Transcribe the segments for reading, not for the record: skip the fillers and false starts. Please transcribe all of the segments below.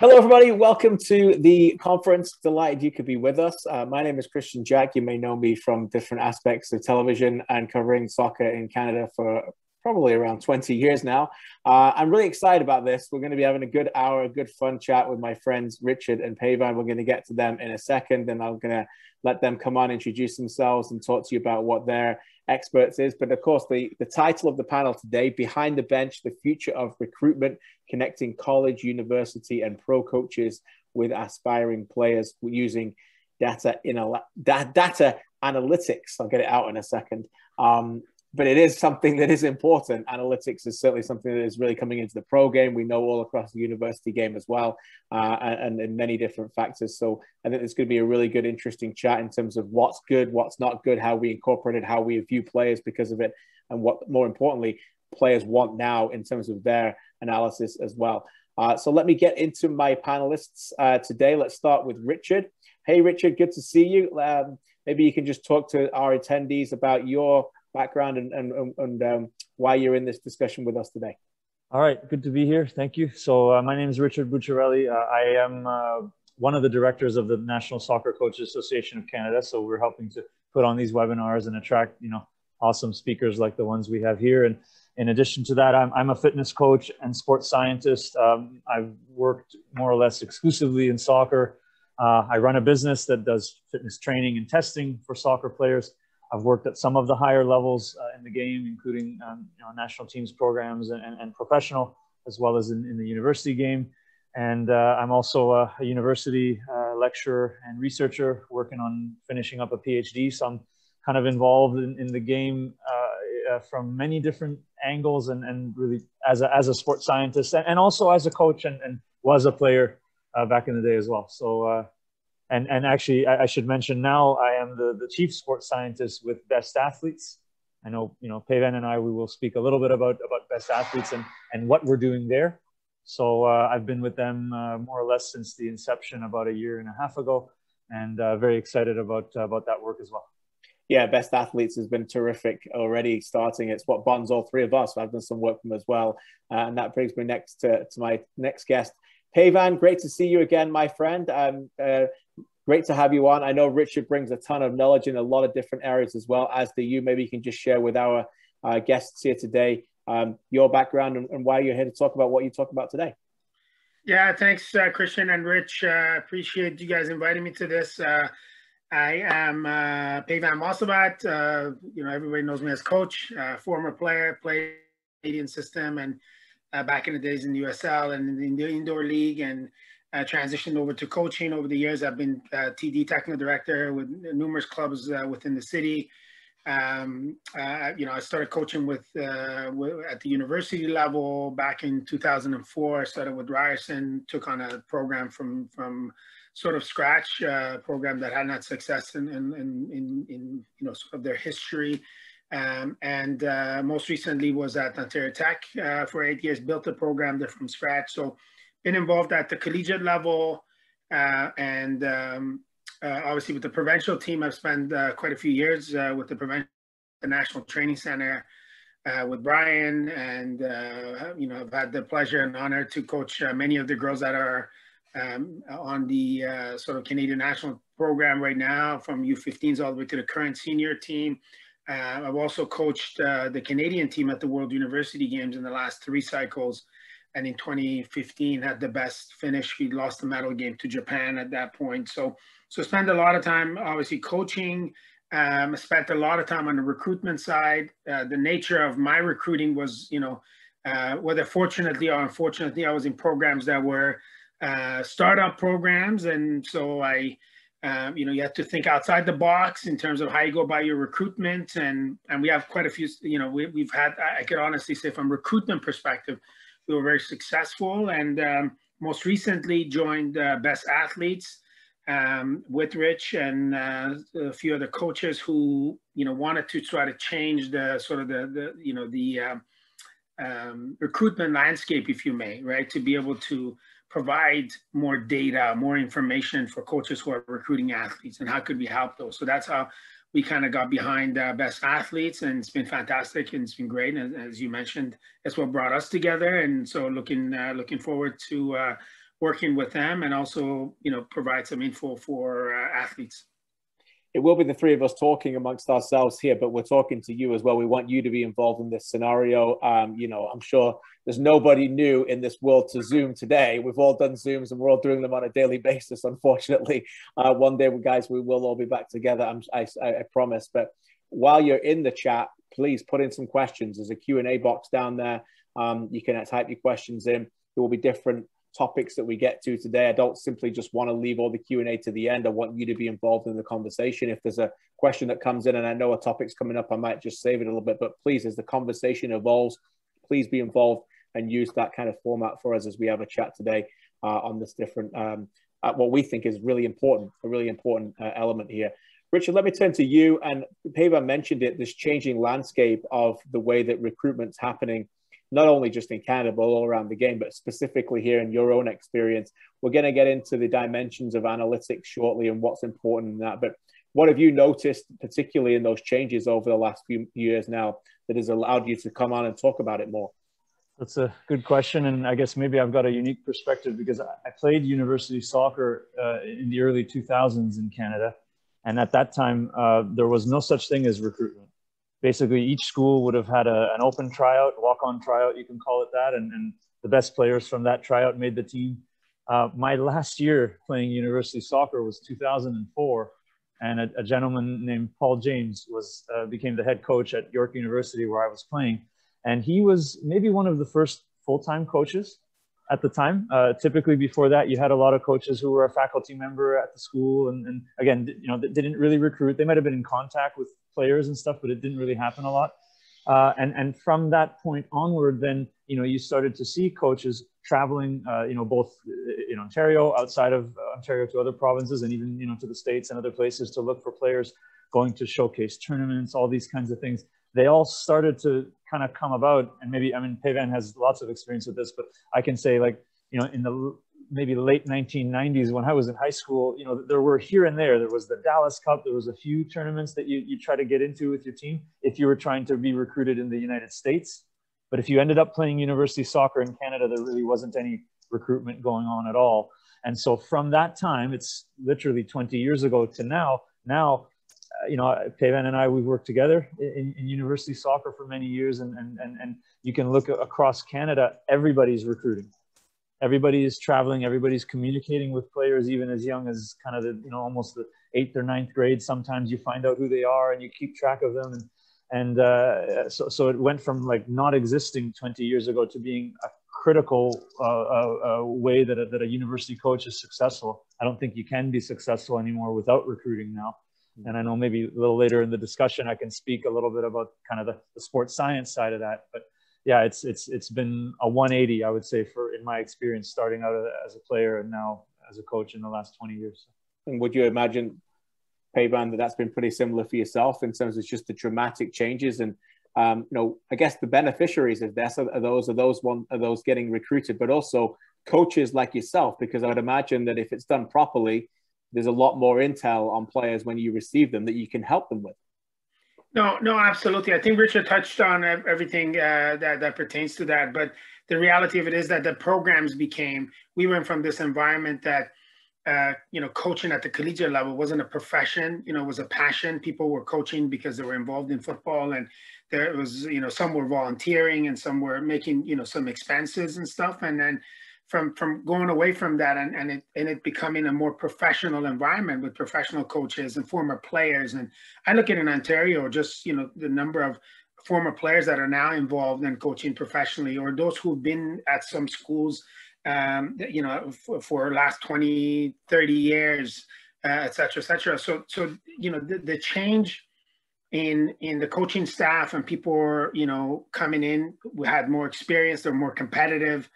Hello, everybody. Welcome to the conference. Delighted you could be with us. My name is Kristian Jack. You may know me from different aspects of television and covering soccer in Canada for probably around 20 years now. I'm really excited about this. We're going to be having a good hour, a good fun chat with my friends Richard and Peyvand. We're going to get to them in a second, and I'm going to let them come on, introduce themselves, and talk to you about what their experts is. But of course, the title of the panel today, Behind the Bench, the Future of Recruitment, Connecting College, University, and Pro Coaches with Aspiring Players using data analytics. I'll get it out in a second. But it is something that is important. Analytics is certainly something that is really coming into the pro game. We know all across the university game as well, and in many different factors. So I think it's going to be a really good, interesting chat in terms of what's good, what's not good, how we incorporate it, how we view players because of it, and what, more importantly, players want now in terms of their analysis as well. So let me get into my panelists today. Let's start with Richard. Hey, Richard, good to see you. Maybe you can just talk to our attendees about your background and why you're in this discussion with us today. All right, good to be here. Thank you. So my name is Richard Bucciarelli. I am one of the directors of the National Soccer Coaches Association of Canada. So we're helping to put on these webinars and attract, awesome speakers like the ones we have here. And in addition to that, I'm a fitness coach and sports scientist. I've worked more or less exclusively in soccer. I run a business that does fitness training and testing for soccer players. I've worked at some of the higher levels in the game, including national teams programs and professional, as well as in the university game. And I'm also a university lecturer and researcher working on finishing up a PhD. So I'm kind of involved in the game from many different angles and really as a sports scientist and also as a coach and was a player back in the day as well. So And actually, I should mention now, I am the chief sports scientist with Best Athletes. I know, Peyvand and we will speak a little bit about Best Athletes and what we're doing there. So I've been with them more or less since the inception about a year and a half ago, and very excited about that work as well. Yeah, Best Athletes has been terrific already starting. It's what bonds all three of us. I've done some work for them as well. And that brings me next to my next guest. Peyvand, great to see you again, my friend. Great to have you on. I know Richard brings a ton of knowledge in a lot of different areas as well, as do you. Maybe you can just share with our guests here today your background and why you're here to talk about what you talk about today. Yeah, thanks, Kristian and Rich. Appreciate you guys inviting me to this. I am Peyvand Mossavat. Everybody knows me as coach, former player, played Canadian system, and back in the days in the USL and in the indoor league, and transitioned over to coaching over the years. I've been TD technical director with numerous clubs within the city. I started coaching at the university level back in 2004. I started with Ryerson, took on a program from sort of scratch, program that had not success in sort of their history. And most recently was at Ontario Tech for 8 years, built a program there from scratch. So been involved at the collegiate level and obviously with the provincial team. I've spent quite a few years with the National Training Center with Brian, and I've had the pleasure and honor to coach many of the girls that are on the sort of Canadian national program right now, from U15s all the way to the current senior team. I've also coached the Canadian team at the World University Games in the last 3 cycles. And in 2015 had the best finish. We lost the medal game to Japan at that point. So spent a lot of time obviously coaching. Spent a lot of time on the recruitment side. The nature of my recruiting was, whether fortunately or unfortunately, I was in programs that were startup programs. And so you have to think outside the box in terms of how you go about your recruitment. And we have quite a few, we've had, I could honestly say from recruitment perspective, we were very successful, and most recently joined Best Athletes with Rich and a few other coaches who wanted to try to change the sort of the recruitment landscape, if you may, right, to be able to provide more data, more information for coaches who are recruiting athletes, and how could we help those. So that's how we kind of got behind Best Athletes, and it's been fantastic and it's been great. And as you mentioned, that's what brought us together. And so looking forward to working with them, and also, provide some info for athletes. It will be the three of us talking amongst ourselves here, but we're talking to you as well. We want you to be involved in this scenario. I'm sure there's nobody new in this world to Zoom today. We've all done Zooms and we're all doing them on a daily basis, unfortunately. One day, guys, we will all be back together, I promise. But while you're in the chat, please put in some questions. There's a Q&A box down there. You can type your questions in. There will be different topics that we get to today. I don't simply just want to leave all the Q&A to the end. I want you to be involved in the conversation. If there's a question that comes in and I know a topic's coming up, I might just save it a little bit. But please, as the conversation evolves, please be involved and use that kind of format for us as we have a chat today on this different, what we think is a really important element here. Richard, let me turn to you. And Peyvand mentioned it, this changing landscape of the way that recruitment's happening, not only just in Canada, but all around the game, but specifically here in your own experience. We're going to get into the dimensions of analytics shortly and what's important in that. But what have you noticed, particularly in those changes over the last few years now, that has allowed you to come on and talk about it more? That's a good question. And I guess maybe I've got a unique perspective because I played university soccer in the early 2000s in Canada. And at that time, there was no such thing as recruitment. Basically, each school would have had an open tryout, walk-on tryout, you can call it that, and the best players from that tryout made the team. My last year playing university soccer was 2004, and a gentleman named Paul James became the head coach at York University where I was playing, and he was maybe one of the first full-time coaches at the time. Typically before that, you had a lot of coaches who were a faculty member at the school, and again, they didn't really recruit. They might have been in contact with players and stuff, but it didn't really happen a lot. And from that point onward, then, you started to see coaches traveling, both in Ontario, outside of Ontario to other provinces, and even, to the States and other places to look for players, going to showcase tournaments, all these kinds of things. They all started to kind of come about. And maybe, Peyvand has lots of experience with this, but I can say, in the maybe late 1990s, when I was in high school, there were here and there was the Dallas Cup. There was a few tournaments that you try to get into with your team if you were trying to be recruited in the United States. But if you ended up playing university soccer in Canada, there really wasn't any recruitment going on at all. And so from that time, it's literally 20 years ago to now, Peyvand and I, we've worked together in university soccer for many years. And you can look across Canada, everybody's recruiting. Everybody is traveling. Everybody's communicating with players, even as young as kind of almost the 8th or 9th grade. Sometimes you find out who they are and you keep track of them. So it went from not existing 20 years ago to being a critical way that a university coach is successful. I don't think you can be successful anymore without recruiting now. And I know maybe a little later in the discussion, I can speak a little bit about kind of the sports science side of that. But yeah, it's been a 180, I would say, in my experience, starting out as a player and now as a coach in the last 20 years. And would you imagine, Peyvand, that's been pretty similar for yourself in terms of just the dramatic changes? And I guess the beneficiaries of this are those getting recruited, but also coaches like yourself, because I would imagine that if it's done properly, there's a lot more intel on players when you receive them that you can help them with. No, absolutely. I think Richard touched on everything that pertains to that. But the reality of it is that the programs we went from this environment that, coaching at the collegiate level wasn't a profession, it was a passion. People were coaching because they were involved in football, and there was, some were volunteering and some were making, some expenses and stuff. And then from going away from that and it becoming a more professional environment with professional coaches and former players. And I look at in Ontario, just, the number of former players that are now involved in coaching professionally, or those who've been at some schools, for last 20, 30 years, et cetera, et cetera. So, the change in the coaching staff and people, coming in who had more experience, they're more competitive.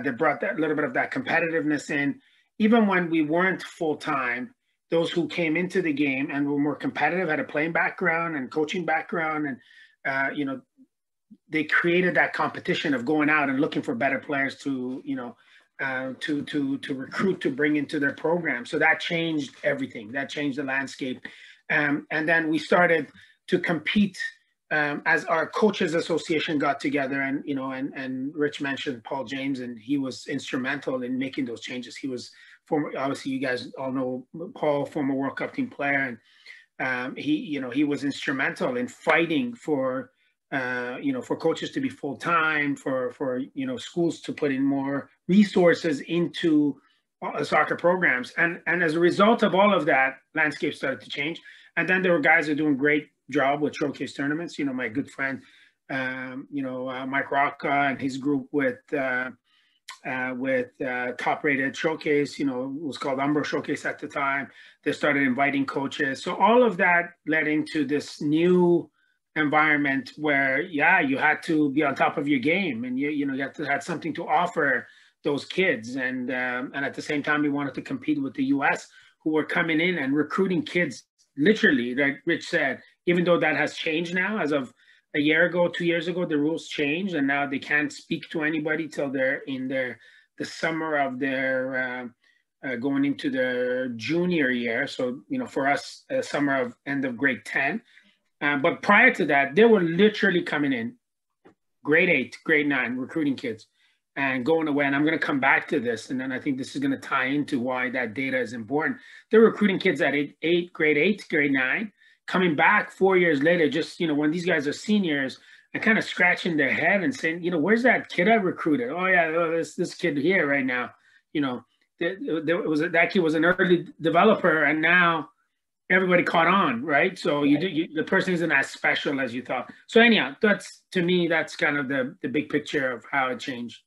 They brought that little bit of that competitiveness in. Even when we weren't full-time, those who came into the game and were more competitive, had a playing background and coaching background, and they created that competition of going out and looking for better players to recruit, to bring into their program. So that changed everything. That changed the landscape. And then we started to compete as our coaches association got together, and and Rich mentioned Paul James, and he was instrumental in making those changes. He was obviously you guys all know Paul, former World Cup team player, and he was instrumental in fighting for for coaches to be full time, for schools to put in more resources into soccer programs, and as a result of all of that, landscape started to change. And then there were guys that are doing great job with showcase tournaments. My good friend, Mike Rocca and his group with Top Rated Showcase. It was called Umbro Showcase at the time. They started inviting coaches. So all of that led into this new environment where, you had to be on top of your game, and you had to have something to offer those kids. And at the same time, we wanted to compete with the US, who were coming in and recruiting kids, literally, like Rich said, even though that has changed now. As of a year ago, 2 years ago, the rules changed, and now they can't speak to anybody till they're in the summer of their going into their junior year. So, for us, summer of end of grade 10. But prior to that, they were literally coming in grade 8, grade 9, recruiting kids and going away. And I'm going to come back to this, and then I think this is going to tie into why that data is important. They're recruiting kids at grade 8, grade 9, coming back 4 years later, just, when these guys are seniors, and kind of scratching their head and saying, where's that kid I recruited? Oh yeah, this kid here right now. That kid was an early developer, and now everybody caught on, right? So the person isn't as special as you thought. So anyhow, to me, that's kind of the big picture of how it changed.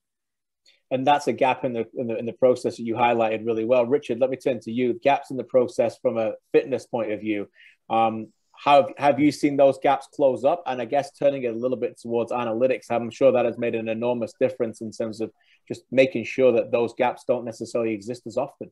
And that's a gap in the process that you highlighted really well. Richard, let me turn to you. Gaps in the process from a fitness point of view. How have you seen those gaps close up? And I guess turning it a little bit towards analytics, I'm sure that has made an enormous difference in terms of just making sure that those gaps don't necessarily exist as often.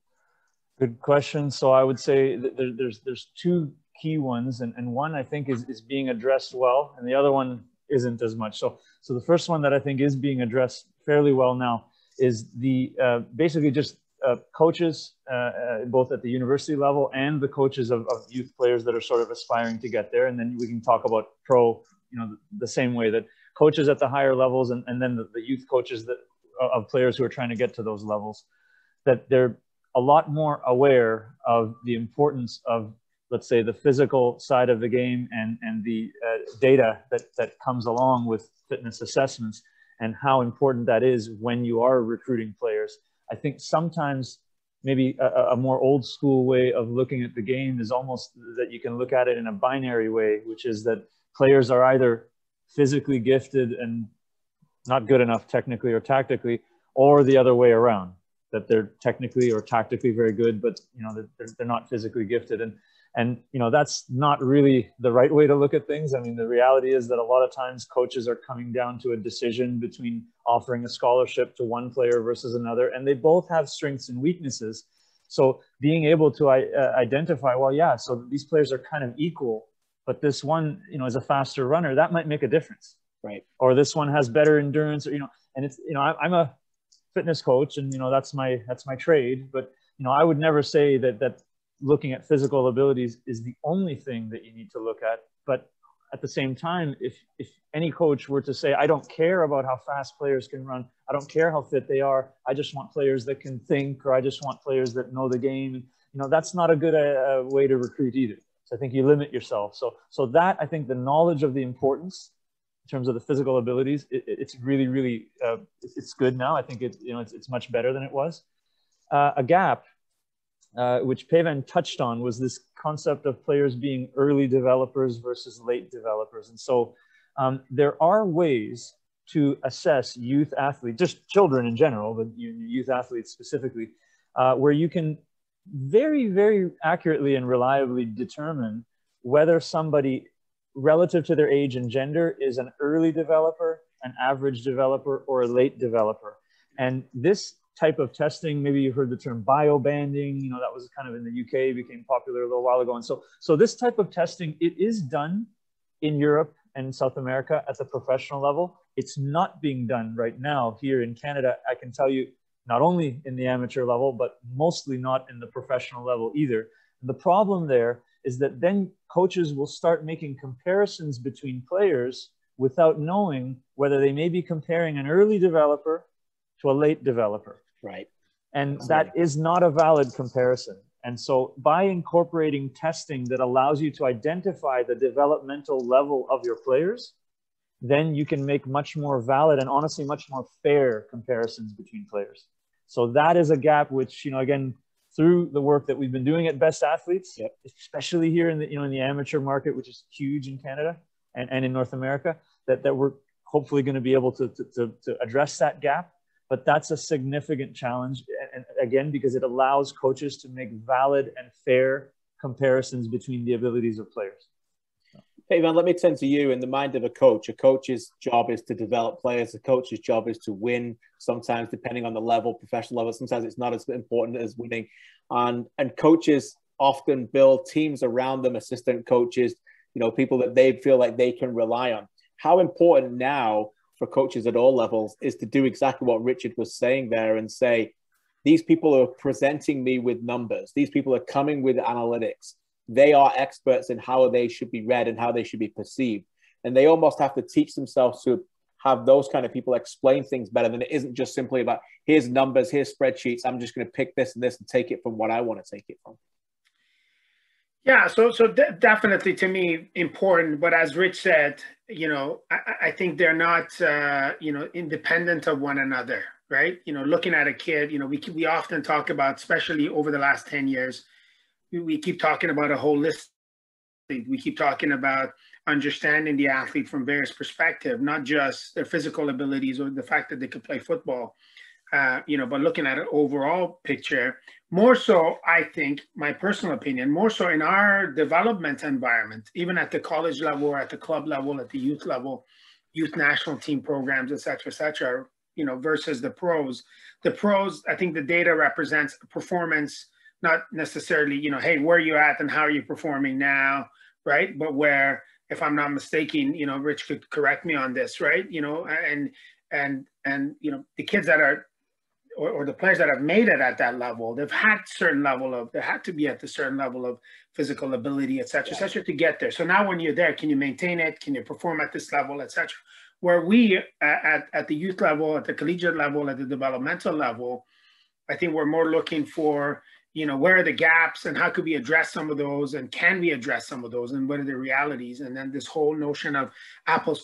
Good question. So I would say that there's two key ones, and one I think is being addressed well, and the other one isn't as much. So the first one that I think is being addressed fairly well now is the basically just coaches, both at the university level and the coaches of youth players that are sort of aspiring to get there. And then we can talk about pro, the same way that coaches at the higher levels and then the youth coaches of players who are trying to get to those levels, that they're a lot more aware of the importance of, let's say, the physical side of the game and the data that comes along with fitness assessments, and how important that is when you are recruiting players. I think sometimes maybe a more old school way of looking at the game is almost that you can look at it in a binary way, which is that players are either physically gifted and not good enough technically or tactically, or the other way around, that they're technically or tactically very good, but they're not physically gifted. And that's not really the right way to look at things. I mean, the reality is that a lot of times coaches are coming down to a decision between offering a scholarship to one player versus another, and they both have strengths and weaknesses. So being able to identify, well, yeah, so these players are kind of equal, but this one, is a faster runner, that might make a difference, right? Or this one has better endurance, or and it's I'm a fitness coach, and that's my trade, but I would never say that looking at physical abilities is the only thing that you need to look at. But at the same time, if any coach were to say, I don't care about how fast players can run, I don't care how fit they are, I just want players that can think, or I just want players that know the game, that's not a good way to recruit either. So I think you limit yourself. So that, I think the knowledge of the importance in terms of the physical abilities, it's really, really, it's good now. I think it's much better than it was. A gap, which Peyvand touched on, was this concept of players being early developers versus late developers. And so there are ways to assess youth athletes, just children in general, but youth athletes specifically, where you can very, very accurately and reliably determine whether somebody relative to their age and gender is an early developer, an average developer, or a late developer. And this type of testing, maybe you've heard the term biobanding, that was kind of in the UK, became popular a little while ago. And so this type of testing, it is done in Europe and South America at the professional level. It's not being done right now here in Canada. I can tell you, not only in the amateur level, but mostly not in the professional level either. And the problem there is that then coaches will start making comparisons between players without knowing whether they may be comparing an early developer to a late developer. Right. And that is not a valid comparison. And so by incorporating testing that allows you to identify the developmental level of your players, then you can make much more valid and honestly much more fair comparisons between players. So that is a gap which, again, through the work that we've been doing at Best Athletes, especially here in the, in the amateur market, which is huge in Canada and in North America, that we're hopefully going to be able to address that gap. But that's a significant challenge. And again, because it allows coaches to make valid and fair comparisons between the abilities of players. Peyvand, let me turn to you. In the mind of a coach's job is to develop players. A coach's job is to win. Sometimes, depending on the level, professional level, sometimes it's not as important as winning. And coaches often build teams around them, assistant coaches, people that they feel like they can rely on. How important now for coaches at all levels is to do exactly what Richard was saying there and say, these people are presenting me with numbers. These people are coming with analytics. They are experts in how they should be read and how they should be perceived. And they almost have to teach themselves to have those kind of people explain things better than it isn't just simply about, here's numbers, here's spreadsheets. I'm just going to pick this and this and take it from what I want to take it from. Yeah, so definitely to me important, but as Rich said, I think they're not, independent of one another, right? Looking at a kid, we often talk about, especially over the last 10 years, we keep talking about a holistic, we keep talking about understanding the athlete from various perspectives, not just their physical abilities or the fact that they could play football, but looking at an overall picture. More so, I think, my personal opinion, more so in our development environment, even at the college level or at the club level, at the youth level, youth national team programs, et cetera, versus the pros. The pros, I think the data represents performance, not necessarily, hey, where are you at and how are you performing now, right? But where, if I'm not mistaken, Rich could correct me on this, right? And the kids that are, or the players that have made it at that level, they've had they had to be at a certain level of physical ability, et cetera, to get there. So now when you're there, can you maintain it? Can you perform at this level, et cetera? Where we at the youth level, at the collegiate level, at the developmental level, I think we're more looking for, where are the gaps and how could we address some of those, and can we address some of those, and what are the realities? And then this whole notion of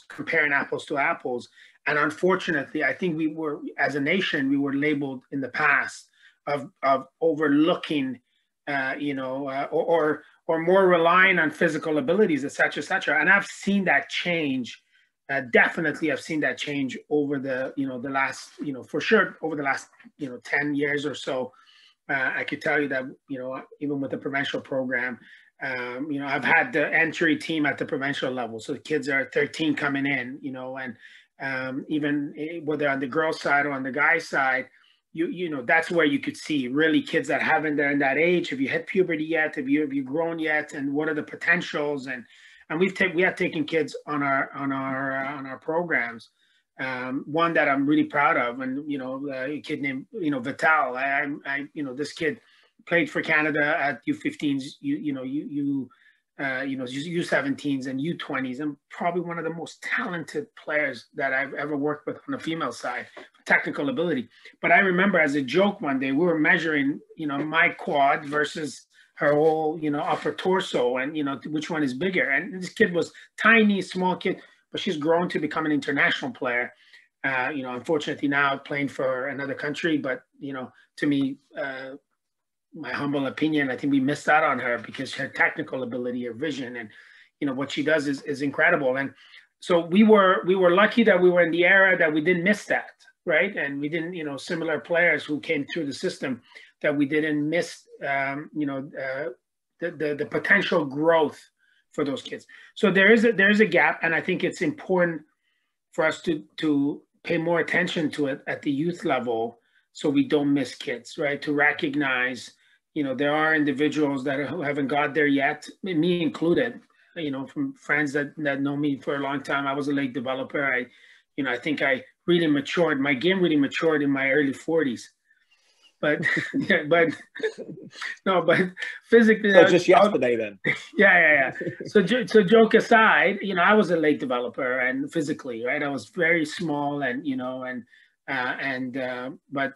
comparing apples to apples. And unfortunately, I think we were, as a nation, we were labeled in the past of overlooking, or more relying on physical abilities, et cetera, et cetera. And I've seen that change. Definitely, I've seen that change over the last, for sure, over the last, 10 years or so. I could tell you that, even with the provincial program, I've had the entry team at the provincial level. So the kids are 13 coming in, and even whether on the girls' side or on the guys' side, that's where you could see really kids that haven't, they're in that age. Have you hit puberty yet? Have you grown yet? And what are the potentials? And we have taken kids on our programs. One that I'm really proud of, and a kid named Vital. This kid played for Canada at U15s, U17s and U20s, and probably one of the most talented players that I've ever worked with on the female side, technical ability. But I remember as a joke one day, we were measuring, my quad versus her whole, upper torso, and, which one is bigger. And this kid was tiny, small kid, but she's grown to become an international player. Unfortunately now playing for another country, but, to me, my humble opinion, I think we missed out on her because her technical ability, her vision, and what she does is incredible. And so we were lucky that we were in the era that we didn't miss that, right? And we didn't, similar players who came through the system, that we didn't miss, the potential growth for those kids. So there is a gap, and I think it's important for us to pay more attention to it at the youth level, so we don't miss kids, right? To recognize, there are individuals who haven't got there yet, me included, from friends that know me for a long time. I was a late developer. I think I really matured. My game really matured in my early 40s. yeah, but no, but physically. So just yesterday then. Yeah. So joke aside, you know, I was a late developer and physically, right? I was very small and, you know, but,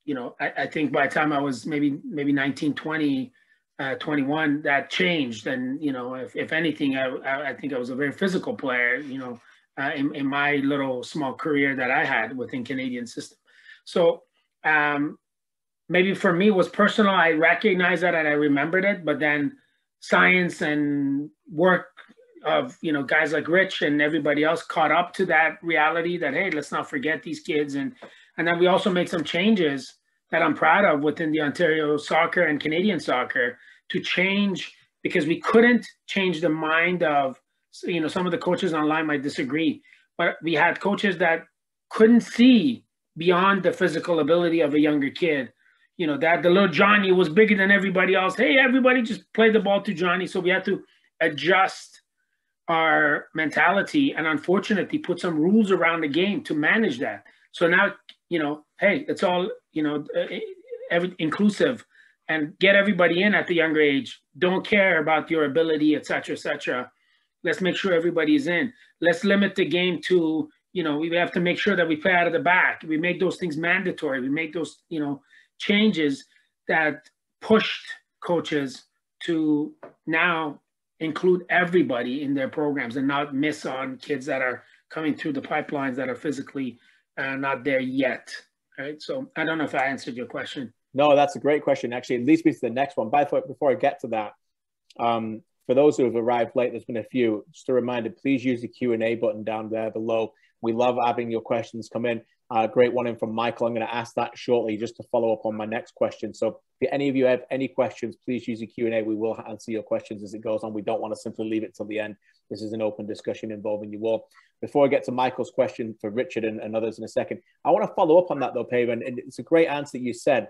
you know, I think by the time I was maybe 19, 20, 21, that changed. And, you know, if anything, I think I was a very physical player, you know, in my little small career that I had within Canadian system. So maybe for me it was personal. I recognized that and I remembered it, but then science and work of, you know, guys like Rich and everybody else caught up to that reality that, hey, let's not forget these kids. And then we also made some changes that I'm proud of within the Ontario soccer and Canadian soccer to change, because we couldn't change the mind of, you know, some of the coaches online might disagree, but we had coaches that couldn't see beyond the physical ability of a younger kid. You know, that the little Johnny was bigger than everybody else. Hey, everybody just play the ball to Johnny. So we had to adjust our mentality and unfortunately put some rules around the game to manage that. So now, you know, hey, it's all, you know, inclusive, and get everybody in at the younger age. Don't care about your ability, et cetera, et cetera. Let's make sure everybody's in. Let's limit the game to, you know, we have to make sure that we play out of the back. We make those things mandatory. We make those, you know, changes that pushed coaches to now include everybody in their programs and not miss on kids that are coming through the pipelines that are physically not there yet. Right. So I don't know if I answered your question. No, that's a great question. Actually, it leads me to the next one. By the way, before I get to that, for those who have arrived late, there's been a few. Just a reminder, please use the Q&A button down there below. We love having your questions come in. Great one in from Michael. I'm going to ask that shortly just to follow up on my next question. So if any of you have any questions, please use the Q&A. We will answer your questions as it goes on. We don't want to simply leave it till the end. This is an open discussion involving you all. Before I get to Michael's question for Richard and others in a second, I want to follow up on that though, Peyvand. And it's a great answer that you said.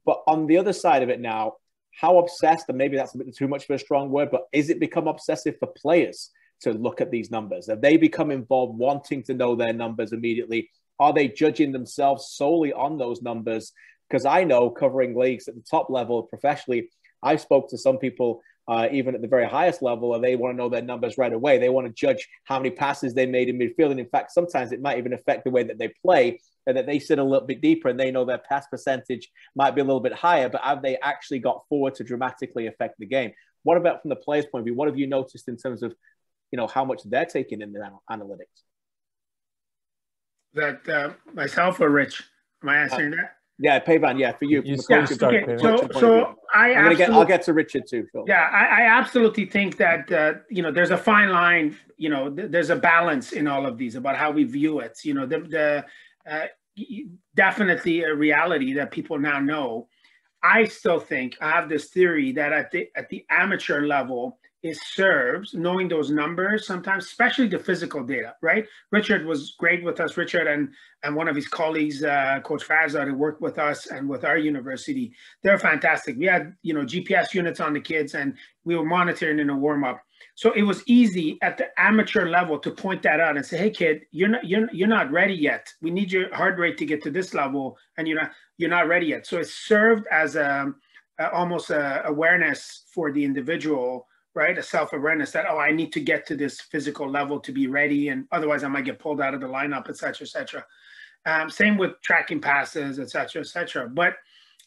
But on the other side of it now, how obsessed, and maybe that's a bit too much for a strong word, but is it become obsessive for players to look at these numbers? Have they become involved wanting to know their numbers immediately? Are they judging themselves solely on those numbers? Because I know, covering leagues at the top level professionally, I spoke to some people, even at the very highest level, and they want to know their numbers right away. They want to judge how many passes they made in midfield. And in fact, sometimes it might even affect the way that they play, and that they sit a little bit deeper and they know their pass percentage might be a little bit higher, but have they actually got forward to dramatically affect the game? What about from the player's point of view? What have you noticed in terms of, you know, how much they're taking in the analytics? That myself or Rich? Am I answering that? Yeah, Peyvand. Yeah, for you. Okay. So I'll get to Richard too. Phil. Yeah, I absolutely think that you know, there's a fine line. You know, there's a balance in all of these about how we view it. You know, definitely a reality that people now know. I still think I have this theory that at the amateur level, it serves knowing those numbers sometimes, especially the physical data, right? Richard was great with us, Richard and one of his colleagues, Coach Fazza, who worked with us and with our university. They're fantastic. We had, you know, GPS units on the kids and we were monitoring in a warm-up. So it was easy at the amateur level to point that out and say, hey kid, you're not ready yet. We need your heart rate to get to this level and you're not ready yet. So it served as almost a awareness for the individual, right? A self-awareness that, oh, I need to get to this physical level to be ready, and otherwise I might get pulled out of the lineup, et cetera, et cetera. Same with tracking passes, et cetera, et cetera. But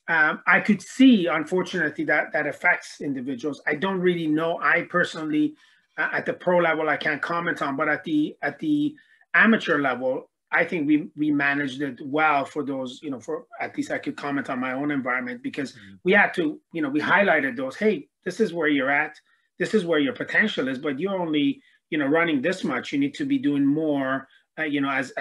I could see, unfortunately, that affects individuals. I don't really know. I personally, at the pro level, I can't comment on, but at the amateur level, I think we managed it well for those, you know, for at least I could comment on my own environment, because we had to, you know, we highlighted those, hey, this is where you're at. This is where your potential is, but you're only, you know, running this much. You need to be doing more, you know, as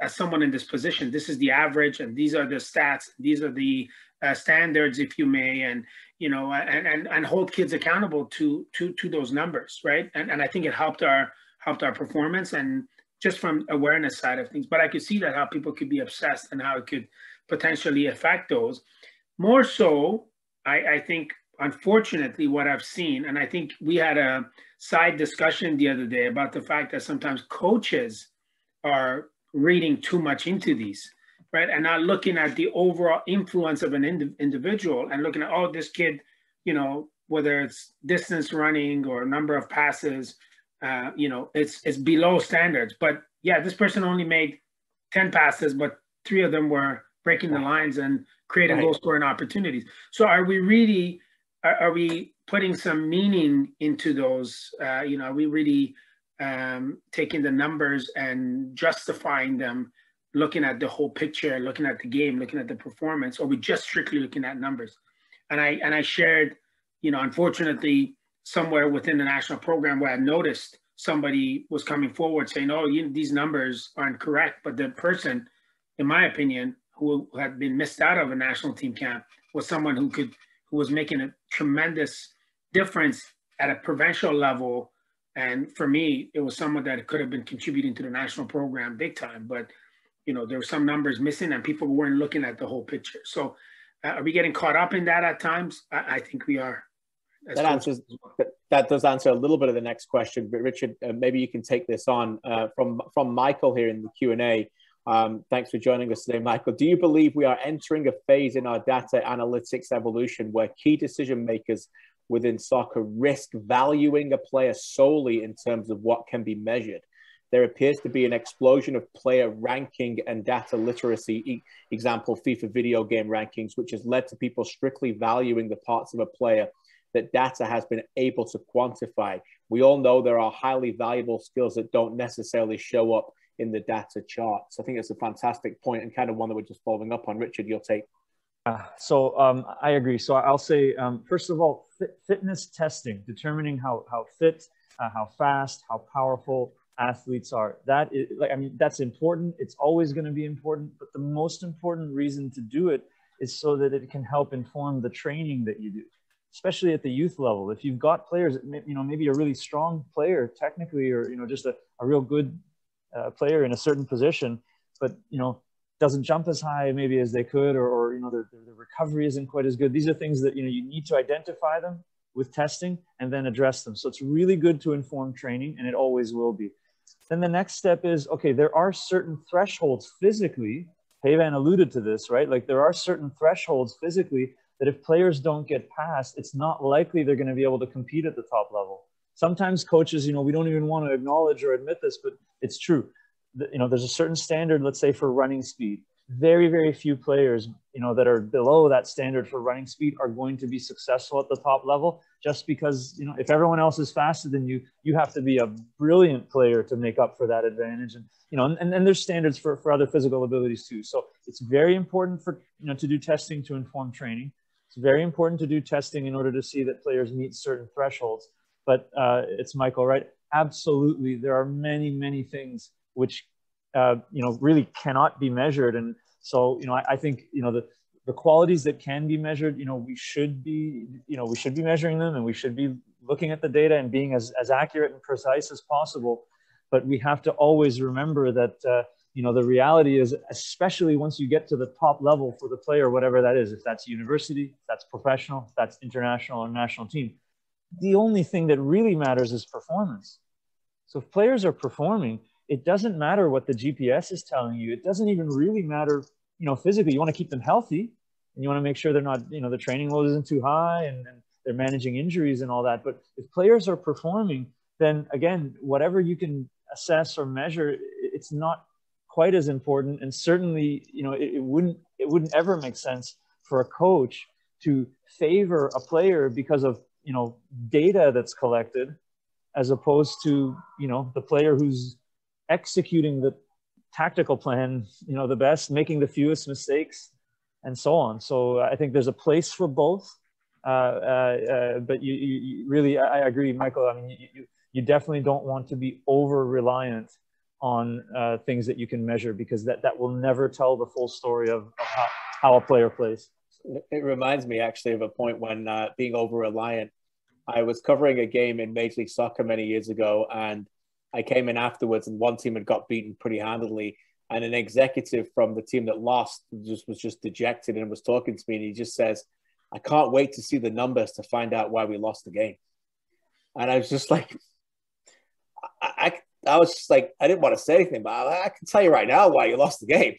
someone in this position. This is the average, and these are the stats. These are the standards, if you may, and you know, and hold kids accountable to those numbers, right? And I think it helped our performance, and just from awareness side of things. But I could see that how people could be obsessed and how it could potentially affect those. More so, I think. Unfortunately, what I've seen, and I think we had a side discussion the other day about the fact that sometimes coaches are reading too much into these, right? And not looking at the overall influence of an individual and looking at, oh, this kid, you know, whether it's distance running or number of passes, you know, it's below standards. But yeah, this person only made 10 passes, but 3 of them were breaking the lines and creating goal scoring opportunities. So are we really, are we putting some meaning into those? You know, are we really taking the numbers and justifying them, looking at the whole picture, looking at the game, looking at the performance, or are we just strictly looking at numbers? And I shared, you know, unfortunately, somewhere within the national program where I noticed somebody was coming forward saying, oh, these numbers aren't correct. But the person, in my opinion, who had been missed out of a national team camp was someone who was making a tremendous difference at a provincial level. And for me, it was someone that could have been contributing to the national program big time. But, you know, there were some numbers missing and people weren't looking at the whole picture. So are we getting caught up in that at times? I think we are. That does answer a little bit of the next question, but Richard, maybe you can take this on from Michael here in the Q&A. Thanks for joining us today, Michael. Do you believe we are entering a phase in our data analytics evolution where key decision makers within soccer risk valuing a player solely in terms of what can be measured? There appears to be an explosion of player ranking and data literacy, example, FIFA video game rankings, which has led to people strictly valuing the parts of a player that data has been able to quantify. We all know there are highly valuable skills that don't necessarily show up in the data charts. I think it's a fantastic point and kind of one that we're just following up on. Richard, your take. I agree. So I'll say, first of all, fitness testing, determining how fit, how fast, how powerful athletes are. That is, like, I mean, that's important. It's always going to be important. But the most important reason to do it is so that it can help inform the training that you do, especially at the youth level. If you've got players, you know, maybe a really strong player technically, or, you know, just a real good player in a certain position, but, you know, doesn't jump as high maybe as they could, or you know, the recovery isn't quite as good. These are things that, you know, you need to identify them with testing and then address them. So it's really good to inform training, and it always will be. Then the next step is, okay, there are certain thresholds physically. Peyvand alluded to this, right? Like, there are certain thresholds physically that if players don't get past, it's not likely they're going to be able to compete at the top level. Sometimes coaches, you know, we don't even want to acknowledge or admit this, but it's true. You know, there's a certain standard, let's say, for running speed. Very, very few players, you know, that are below that standard for running speed are going to be successful at the top level, just because, you know, if everyone else is faster than you, you have to be a brilliant player to make up for that advantage. And, you know, and there's standards for other physical abilities too. So it's very important for, you know, to do testing to inform training. It's very important to do testing in order to see that players meet certain thresholds. But it's Michael, right? Absolutely. There are many, many things which, you know, really cannot be measured. And so, you know, I think, you know, the qualities that can be measured, you know, we should be measuring them, and we should be looking at the data and being as accurate and precise as possible. But we have to always remember that, you know, the reality is, especially once you get to the top level for the player, whatever that is, if that's university, if that's professional, if that's international or national team, the only thing that really matters is performance. So if players are performing, it doesn't matter what the GPS is telling you. It doesn't even really matter, you know, physically. You want to keep them healthy, and you want to make sure they're not, you know, the training load isn't too high, and they're managing injuries and all that. But if players are performing, then again, whatever you can assess or measure, it's not quite as important. And certainly, you know, it wouldn't ever make sense for a coach to favor a player because of, you know, data that's collected, as opposed to, you know, the player who's executing the tactical plan, you know, the best, making the fewest mistakes, and so on. So I think there's a place for both. But you really, I agree, Michael. I mean, you definitely don't want to be over reliant on things that you can measure, because that will never tell the full story of how a player plays. It reminds me actually of a point when being over reliant. I was covering a game in Major League Soccer many years ago, and I came in afterwards, and one team had got beaten pretty handily, and an executive from the team that lost was just dejected and was talking to me, and he just says, "I can't wait to see the numbers to find out why we lost the game." And I was just like, I was just like, I didn't want to say anything, but I can tell you right now why you lost the game.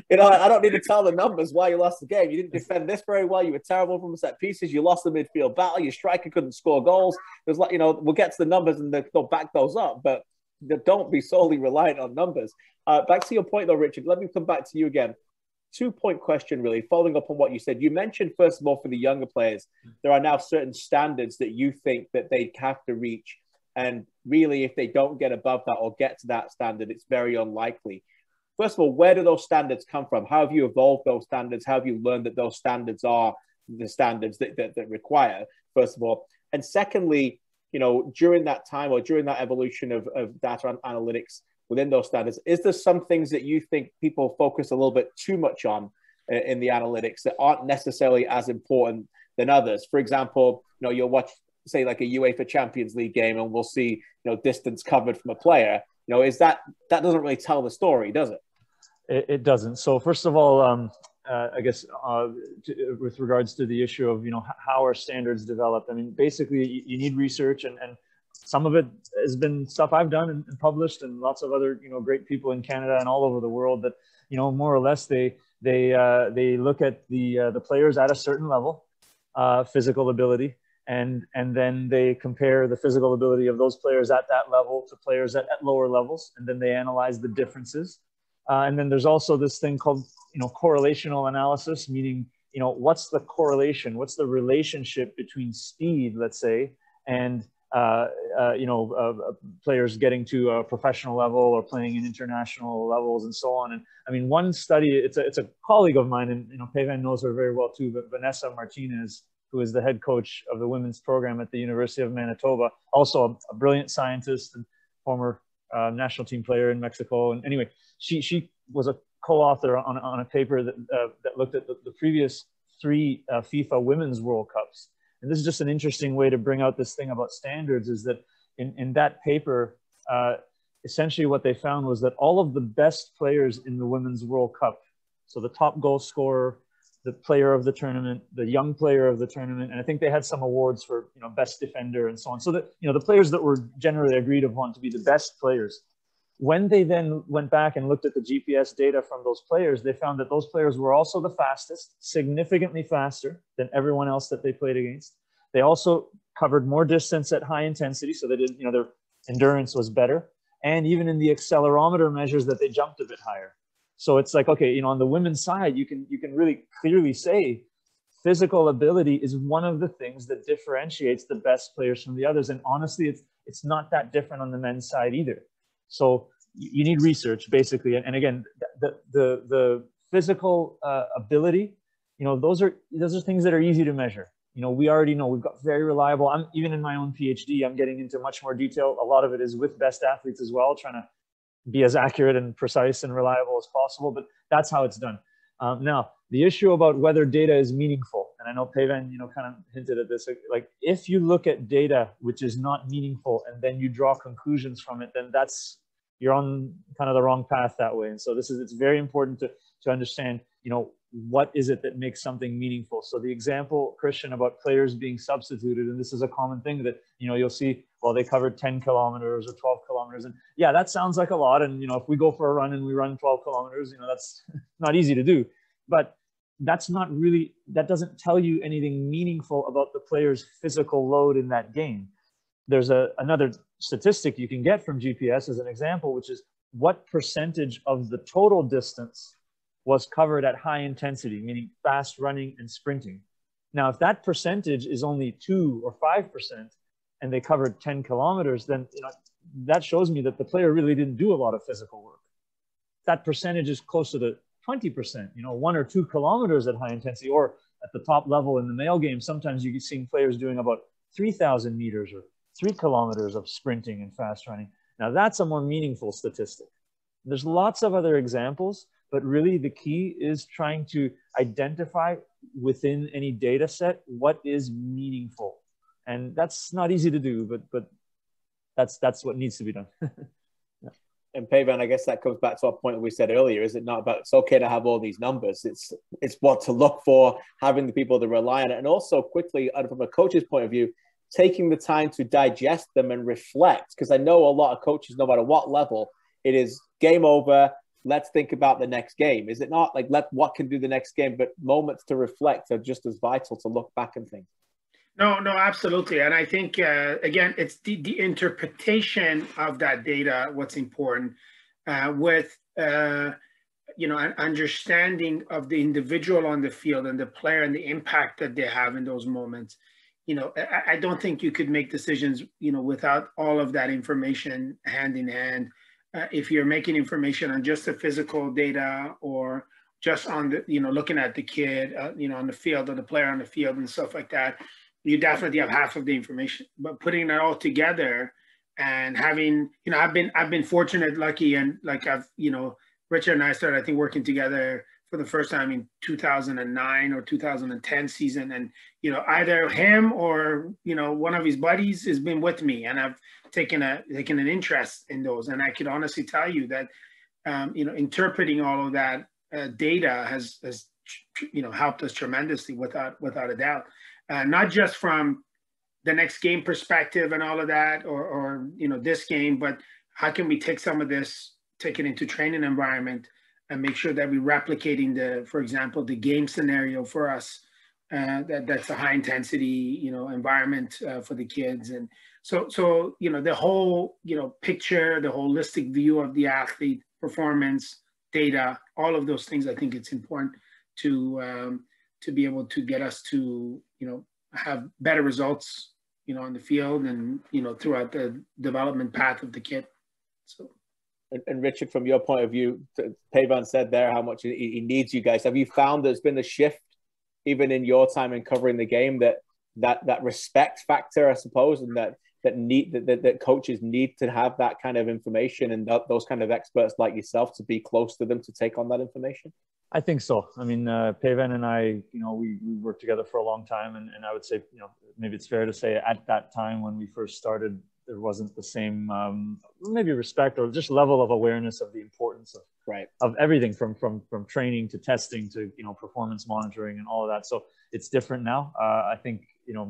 I don't need to tell the numbers why you lost the game. You didn't defend this very well. You were terrible from set pieces. You lost the midfield battle. Your striker couldn't score goals. There's like, we'll get to the numbers and they'll back those up, but don't be solely reliant on numbers. Back to your point though, Richard, let me come back to you again. 2-point question, really, following up on what you said. You mentioned, first of all, for the younger players, there are now certain standards that you think that they have to reach. And really, if they don't get above that or get to that standard, it's very unlikely. First of all, where do those standards come from? How have you evolved those standards? How have you learned that those standards are the standards that require, first of all? And secondly, during that time or during that evolution of data analytics within those standards, is there some things that you think people focus a little bit too much on in the analytics that aren't necessarily as important than others? For example, you'll watch, say, like a UEFA Champions League game, and we'll see, distance covered from a player. Is that doesn't really tell the story, does it? It doesn't. So first of all, I guess with regards to the issue of, how are standards developed? I mean, basically you need research, and some of it has been stuff I've done and published, and lots of other, great people in Canada and all over the world that, more or less they look at the players at a certain level, physical ability. And then they compare the physical ability of those players at that level to players at lower levels, and then they analyze the differences. And then there's also this thing called, correlational analysis, meaning, what's the correlation? What's the relationship between speed, let's say, and, players getting to a professional level or playing in international levels and so on. And I mean, one study, it's a colleague of mine, and, Peyvand knows her very well too, but Vanessa Martinez, who is the head coach of the women's program at the University of Manitoba, also a brilliant scientist and former national team player in Mexico. And anyway, she was a co-author on a paper that looked at the previous 3 FIFA Women's World Cups. And this is just an interesting way to bring out this thing about standards, is that in that paper, essentially what they found was that all of the best players in the Women's World Cup, so the top goal scorer, the player of the tournament, the young player of the tournament, and I think they had some awards for, best defender and so on. So that, the players that were generally agreed upon to be the best players, when they then went back and looked at the GPS data from those players, they found that those players were also the fastest, significantly faster than everyone else that they played against. They also covered more distance at high intensity, so they did, their endurance was better. And even in the accelerometer measures, that they jumped a bit higher. So it's like, okay, on the women's side, you can really clearly say physical ability is one of the things that differentiates the best players from the others. And honestly, it's not that different on the men's side either. So you need research, basically. And again, the physical ability, those are things that are easy to measure. We already know we've got very reliable. Even in my own PhD, I'm getting into much more detail. A lot of it is with best athletes as well, trying to be as accurate and precise and reliable as possible, but that's how it's done. Now, the issue about whether data is meaningful, and I know Peyvand, kind of hinted at this, like if you look at data which is not meaningful and then you draw conclusions from it, then you're on kind of the wrong path that way. And so it's very important to understand, what is it that makes something meaningful? So the example, Kristian, about players being substituted, and this is a common thing that, you'll see, well, they covered 10 kilometers or 12 kilometers. And yeah, that sounds like a lot. And, if we go for a run and we run 12 kilometers, that's not easy to do. But that doesn't tell you anything meaningful about the player's physical load in that game. There's another statistic you can get from GPS as an example, which is what percentage of the total distance was covered at high intensity, meaning fast running and sprinting. Now, if that percentage is only 2 or 5% and they covered 10 kilometers, then that shows me that the player really didn't do a lot of physical work. That percentage is closer to 20%, 1 or 2 kilometers at high intensity, or at the top level in the male game, sometimes you get seeing players doing about 3,000 meters or 3 kilometers of sprinting and fast running. Now, that's a more meaningful statistic. There's lots of other examples, but really the key is trying to identify within any data set what is meaningful. And that's not easy to do, but that's what needs to be done. Yeah. And Peyvand, I guess that comes back to our point that we said earlier. Is it not about, it's okay to have all these numbers. It's what to look for, having the people to rely on it. And also quickly, from a coach's point of view, taking the time to digest them and reflect, because I know a lot of coaches, no matter what level, it is game over, let's think about the next game. Is it not? Like, what can do the next game, but moments to reflect are just as vital to look back and think. No, absolutely. And I think, again, it's the interpretation of that data, what's important, with, you know, an understanding of the individual on the field and the player and the impact that they have in those moments. You know, I don't think you could make decisions, you know, without all of that information hand in hand. If you're making information on just the physical data or just on the, you know, looking at the kid, you know, on the field or the player on the field and stuff like that, you definitely have half of the information. But putting it all together and having, you know, I've been fortunate, lucky, and like you know, Richard and I started, I think, working together for the first time in 2009 or 2010 season. And, you know, either him or, you know, one of his buddies has been with me, and I've taken an interest in those. And I could honestly tell you that, you know, interpreting all of that data has, you know, helped us tremendously without a doubt. Not just from the next game perspective and all of that, or, you know, this game, but how can we take some of this, take it into training environment and make sure that we're replicating for example, the game scenario for us, that's a high intensity, you know, environment for the kids. And so, you know, the whole, you know, picture, the holistic view of the athlete, performance, data, all of those things, I think it's important to be able to get us to, you know, have better results, you know, on the field and, you know, throughout the development path of the kid. So. And Richard, from your point of view, Peyvand said there how much he needs you guys. Have you found there's been a shift, even in your time in covering the game, that respect factor, I suppose, and that coaches need to have that kind of information and those kind of experts like yourself to be close to them to take on that information? I think so. I mean, Peyvand and I, you know, we worked together for a long time, and I would say, you know, maybe it's fair to say at that time when we first started, there wasn't the same maybe respect or just level of awareness of the importance of everything from training to testing to, you know, performance monitoring and all of that. So it's different now. I think, you know,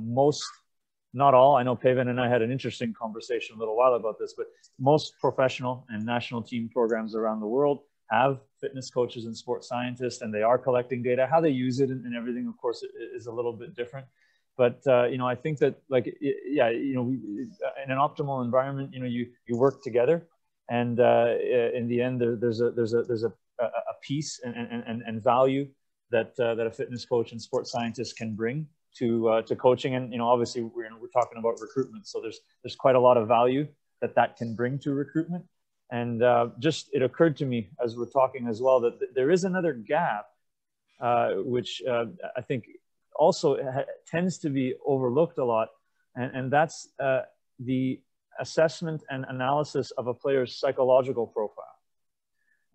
not all, I know Peyvand and I had an interesting conversation a little while about this, but most professional and national team programs around the world have fitness coaches and sports scientists, and they are collecting data. How they use it and everything, of course, is a little bit different. But, you know, I think that, like, yeah, you know, in an optimal environment, you know, you work together, and in the end, there's a piece and value that a fitness coach and sports scientist can bring to coaching. And, you know, obviously we're talking about recruitment. So there's quite a lot of value that can bring to recruitment. And just, it occurred to me as we're talking as well, that there is another gap, which I think also tends to be overlooked a lot, and that's the assessment and analysis of a player's psychological profile.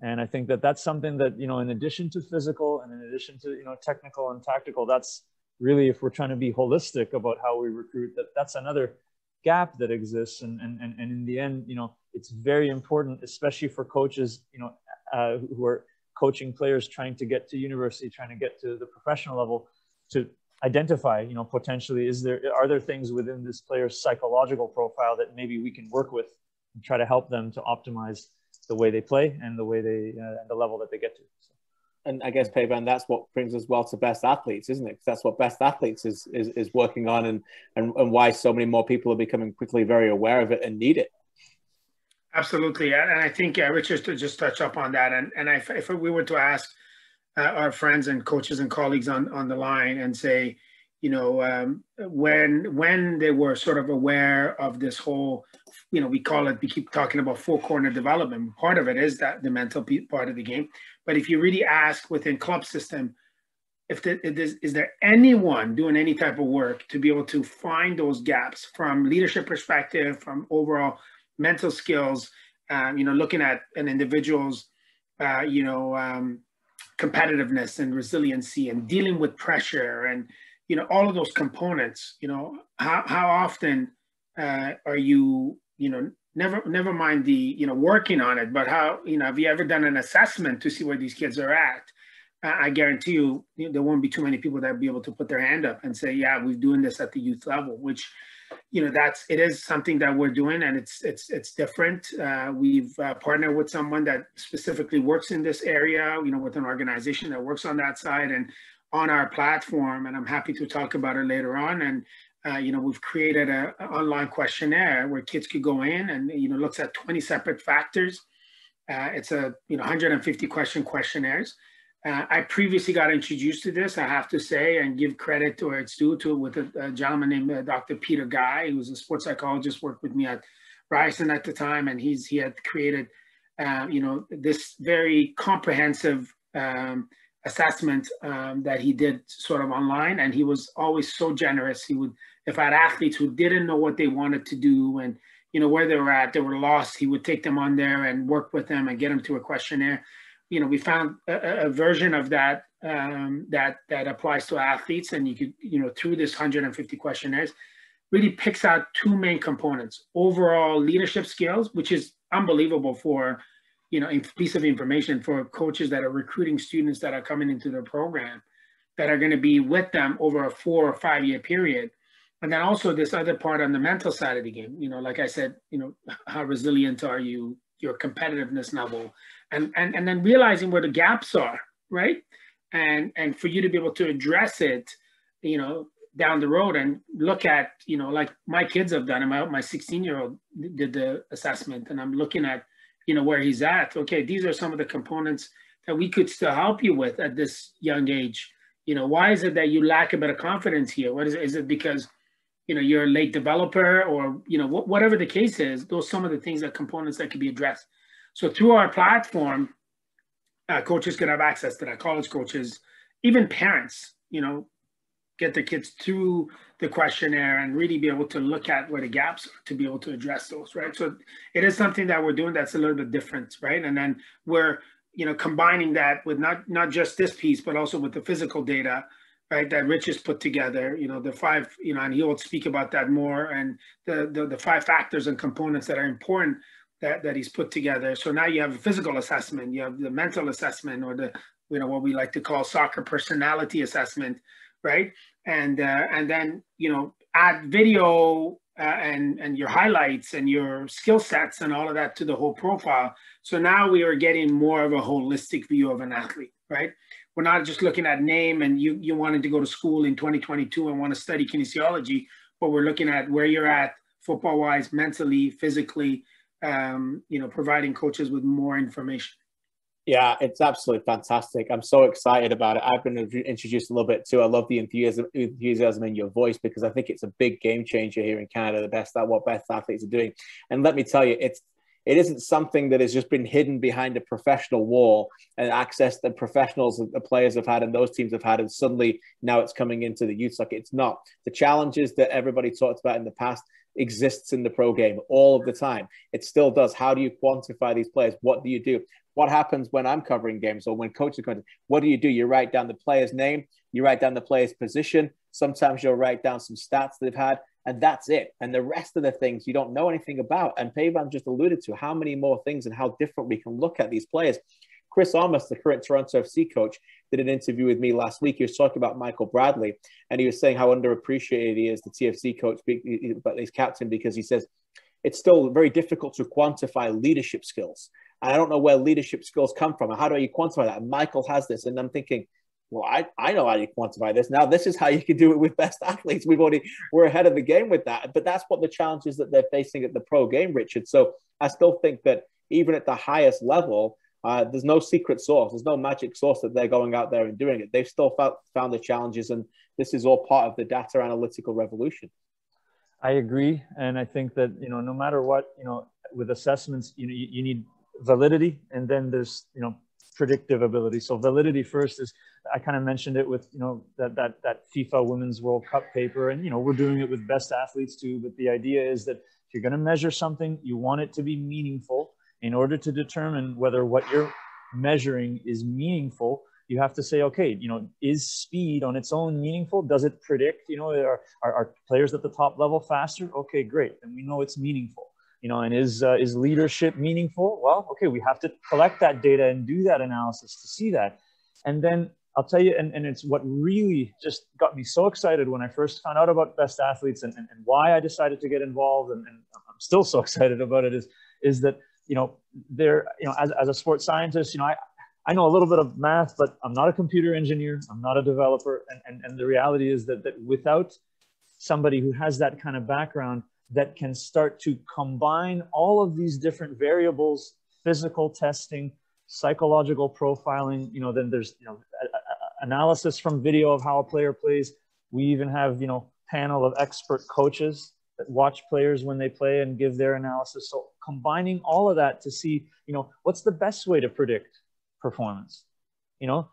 And I think that's something that, you know, in addition to physical and in addition to, you know, technical and tactical, that's really, if we're trying to be holistic about how we recruit, that's another gap that exists. And in the end, you know, it's very important, especially for coaches, you know, who are coaching players trying to get to university, trying to get to the professional level, to identify, you know, potentially, are there things within this player's psychological profile that maybe we can work with and try to help them to optimize the way they play and the way the level that they get to. So. And I guess, Peyvand, that's what brings us well to best athletes, isn't it? Because that's what best athletes is working on, and why so many more people are becoming quickly very aware of it and need it. Absolutely. And I think, Richard, to just touch up on that, and if we were to ask our friends and coaches and colleagues on the line and say, you know, when they were sort of aware of this whole, you know, we keep talking about four corner development. Part of it is that the mental part of the game. But if you really ask within club system, is there anyone doing any type of work to be able to find those gaps from leadership perspective, from overall mental skills, you know, looking at an individual's, you know, competitiveness and resiliency and dealing with pressure and, you know, all of those components, you know, how often are you, you know, never mind the, you know, working on it, but how, you know, have you ever done an assessment to see where these kids are at? I guarantee you, there won't be too many people that will be able to put their hand up and say, yeah, we're doing this at the youth level, which, it is something that we're doing, and it's different. We've partnered with someone that specifically works in this area, with an organization that works on that side and on our platform. And I'm happy to talk about it later on. And we've created an online questionnaire where kids could go in and looks at 20 separate factors. It's a 150 question questionnaires. I previously got introduced to this, I have to say, and give credit to where it's due to, with a gentleman named Dr. Peter Guy, who was a sports psychologist, worked with me at Ryerson at the time, and he had created, this very comprehensive assessment that he did sort of online, and he was always so generous. He would, if I had athletes who didn't know what they wanted to do and where they were at, they were lost, he would take them on there and work with them and get them to a questionnaire. We found a version of that that applies to athletes, and you could, through this 150 questionnaires, really picks out two main components: overall leadership skills, which is unbelievable for, a piece of information for coaches that are recruiting students that are coming into their program, that are going to be with them over a 4 or 5 year period. And then also this other part on the mental side of the game, like I said, how resilient are you, your competitiveness level, and then realizing where the gaps are, right? And for you to be able to address it, down the road, and look at, like my kids have done. My 16-year-old did the assessment, and I'm looking at, where he's at. Okay, these are some of the components that we could still help you with at this young age. Why is it that you lack a bit of confidence here? What is it? Is it because, you're a late developer, or, whatever the case is? Those are some of the things, that components that could be addressed. So through our platform, coaches can have access to that, college coaches, even parents, get their kids through the questionnaire and really be able to look at where the gaps are to be able to address those, right? So it is something that we're doing that's a little bit different, right? And then we're, combining that with not just this piece, but also with the physical data, right, that Rich has put together, the 5, and he will speak about that more, and the 5 factors and components that are important that he's put together. So now you have a physical assessment, you have the mental assessment, or the, what we like to call soccer personality assessment, right? And then, add video and your highlights and your skill sets and all of that to the whole profile. So now we are getting more of a holistic view of an athlete, right? We're not just looking at name, and you wanted to go to school in 2022 and want to study kinesiology, but we're looking at where you're at football-wise, mentally, physically, providing coaches with more information. Yeah, it's absolutely fantastic. I'm so excited about it. I've been introduced a little bit too. I love the enthusiasm in your voice, because I think it's a big game changer here in Canada, what best athletes are doing. And let me tell you, it isn't something that has just been hidden behind a professional wall and access that professionals, the players have had and those teams have had, and suddenly now it's coming into the youth soccer. It's not. The challenges that everybody talked about in the past exists in the pro game all of the time. It still does. How do you quantify these players? What do you do? What happens when I'm covering games, or when coaches are going? What do? You write down the player's name, you write down the player's position. Sometimes you'll write down some stats they've had, and that's it. And the rest of the things you don't know anything about. And Peyvand just alluded to how many more things and how different we can look at these players. Chris Amos, the current Toronto FC coach, did an interview with me last week. He was talking about Michael Bradley, and he was saying how underappreciated he is, the TFC coach, but his captain, because he says it's still very difficult to quantify leadership skills. And I don't know where leadership skills come from. How do you quantify that? And Michael has this. And I'm thinking, well, I know how you quantify this. Now, this is how you can do it with best athletes. We're ahead of the game with that. But that's what the challenges that they're facing at the pro game, Richard. So I still think that even at the highest level, there's no secret sauce. There's no magic sauce that they're going out there and doing it. They've still found the challenges. And this is all part of the data analytical revolution. I agree. And I think that, no matter what, with assessments, you need validity, and then there's, predictive ability. So validity first is, I kind of mentioned it with, that FIFA Women's World Cup paper, and, we're doing it with best athletes too. But the idea is that if you're going to measure something, you want it to be meaningful. In order to determine whether what you're measuring is meaningful, you have to say, okay, is speed on its own meaningful? Does it predict, are players at the top level faster? Okay, great. Then we know it's meaningful. And is leadership meaningful? Well, okay, we have to collect that data and do that analysis to see that. And then I'll tell you, and it's what really just got me so excited when I first found out about Best Athletes and why I decided to get involved, and I'm still so excited about it, is that, you know, as a sports scientist, you know, I know a little bit of math, but I'm not a computer engineer, I'm not a developer, and the reality is that without somebody who has that kind of background that can start to combine all of these different variables, physical testing, psychological profiling, you know, then there's, you know, analysis from video of how a player plays. We even have, you know, panel of expert coaches that watch players when they play and give their analysis. So combining all of that to see, you know, what's the best way to predict performance? You know,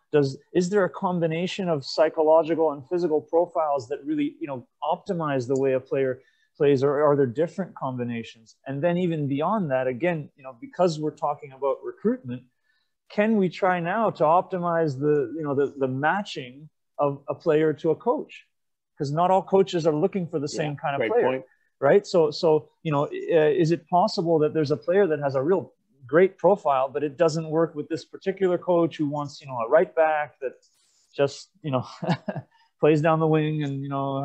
is there a combination of psychological and physical profiles that really, you know, optimize the way a player plays, or are there different combinations? And then even beyond that, again, you know, because we're talking about recruitment, can we try now to optimize the, you know, the matching of a player to a coach? Because not all coaches are looking for the same kind of player, point. Right? So you know, is it possible that there's a player that has a real great profile, but it doesn't work with this particular coach who wants, you know, a right back that just, you know, plays down the wing and, you know,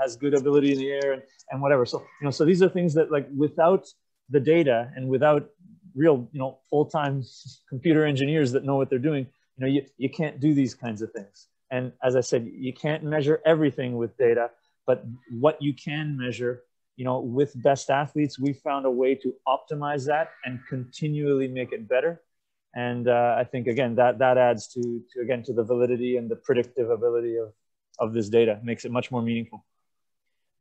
has good ability in the air and whatever. So, you know, so these are things that, like, without the data and without real, you know, full-time computer engineers that know what they're doing, you know, you can't do these kinds of things. And as I said, you can't measure everything with data, but what you can measure, you know, with Best Athletes, we found a way to optimize that and continually make it better. And I think, again, that adds to the validity and the predictive ability of this data, makes it much more meaningful.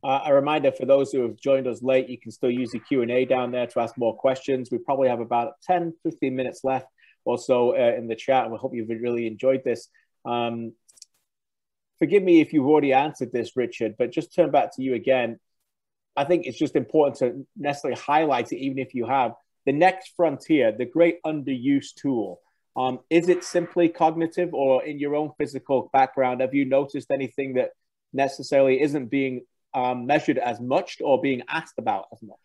A reminder for those who have joined us late, you can still use the Q&A down there to ask more questions. We probably have about 10, 15 minutes left or so in the chat, and we hope you've really enjoyed this. Forgive me if you've already answered this, Richard, but just turn back to you again. I think it's just important to necessarily highlight it, even if you have. The next frontier, the great underused tool, is it simply cognitive, or in your own physical background, have you noticed anything that necessarily isn't being measured as much or being asked about as much?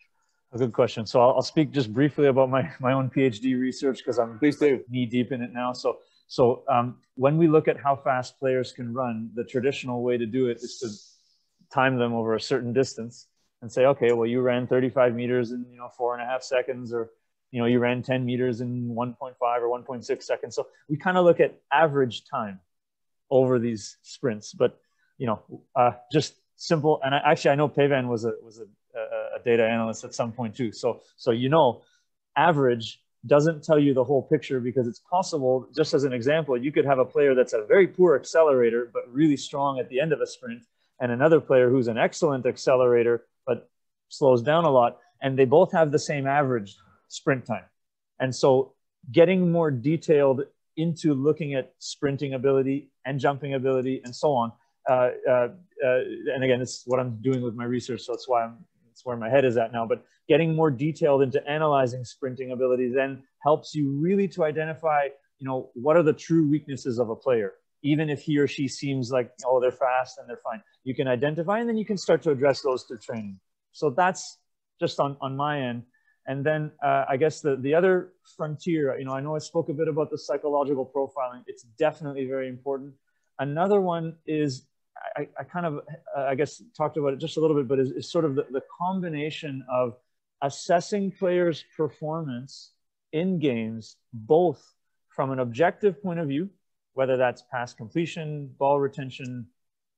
A good question. So I'll speak just briefly about my own PhD research, because I'm knee deep in it now. So when we look at how fast players can run, the traditional way to do it is to time them over a certain distance and say, okay, well, you ran 35 meters in, you know, 4.5 seconds, or, you know, you ran 10 meters in 1.5 or 1.6 seconds. So we kind of look at average time over these sprints, but, you know, just simple. And I know Peyvand was a data analyst at some point too. So, you know, average doesn't tell you the whole picture, because it's possible, just as an example, you could have a player that's a very poor accelerator, but really strong at the end of a sprint, and another player who's an excellent accelerator, but slows down a lot, and they both have the same average sprint time. And so getting more detailed into looking at sprinting ability and jumping ability and so on. And again, it's what I'm doing with my research, so it's where my head is at now. But getting more detailed into analyzing sprinting ability then helps you really to identify, you know, what are the true weaknesses of a player. Even if he or she seems like, oh, they're fast and they're fine, you can identify, and then you can start to address those through training. So that's just on my end. And then I guess the other frontier, you know I spoke a bit about the psychological profiling. It's definitely very important. Another one is, I kind of, I guess, talked about it just a little bit, but is sort of the combination of assessing players' performance in games, both from an objective point of view, whether that's pass completion, ball retention,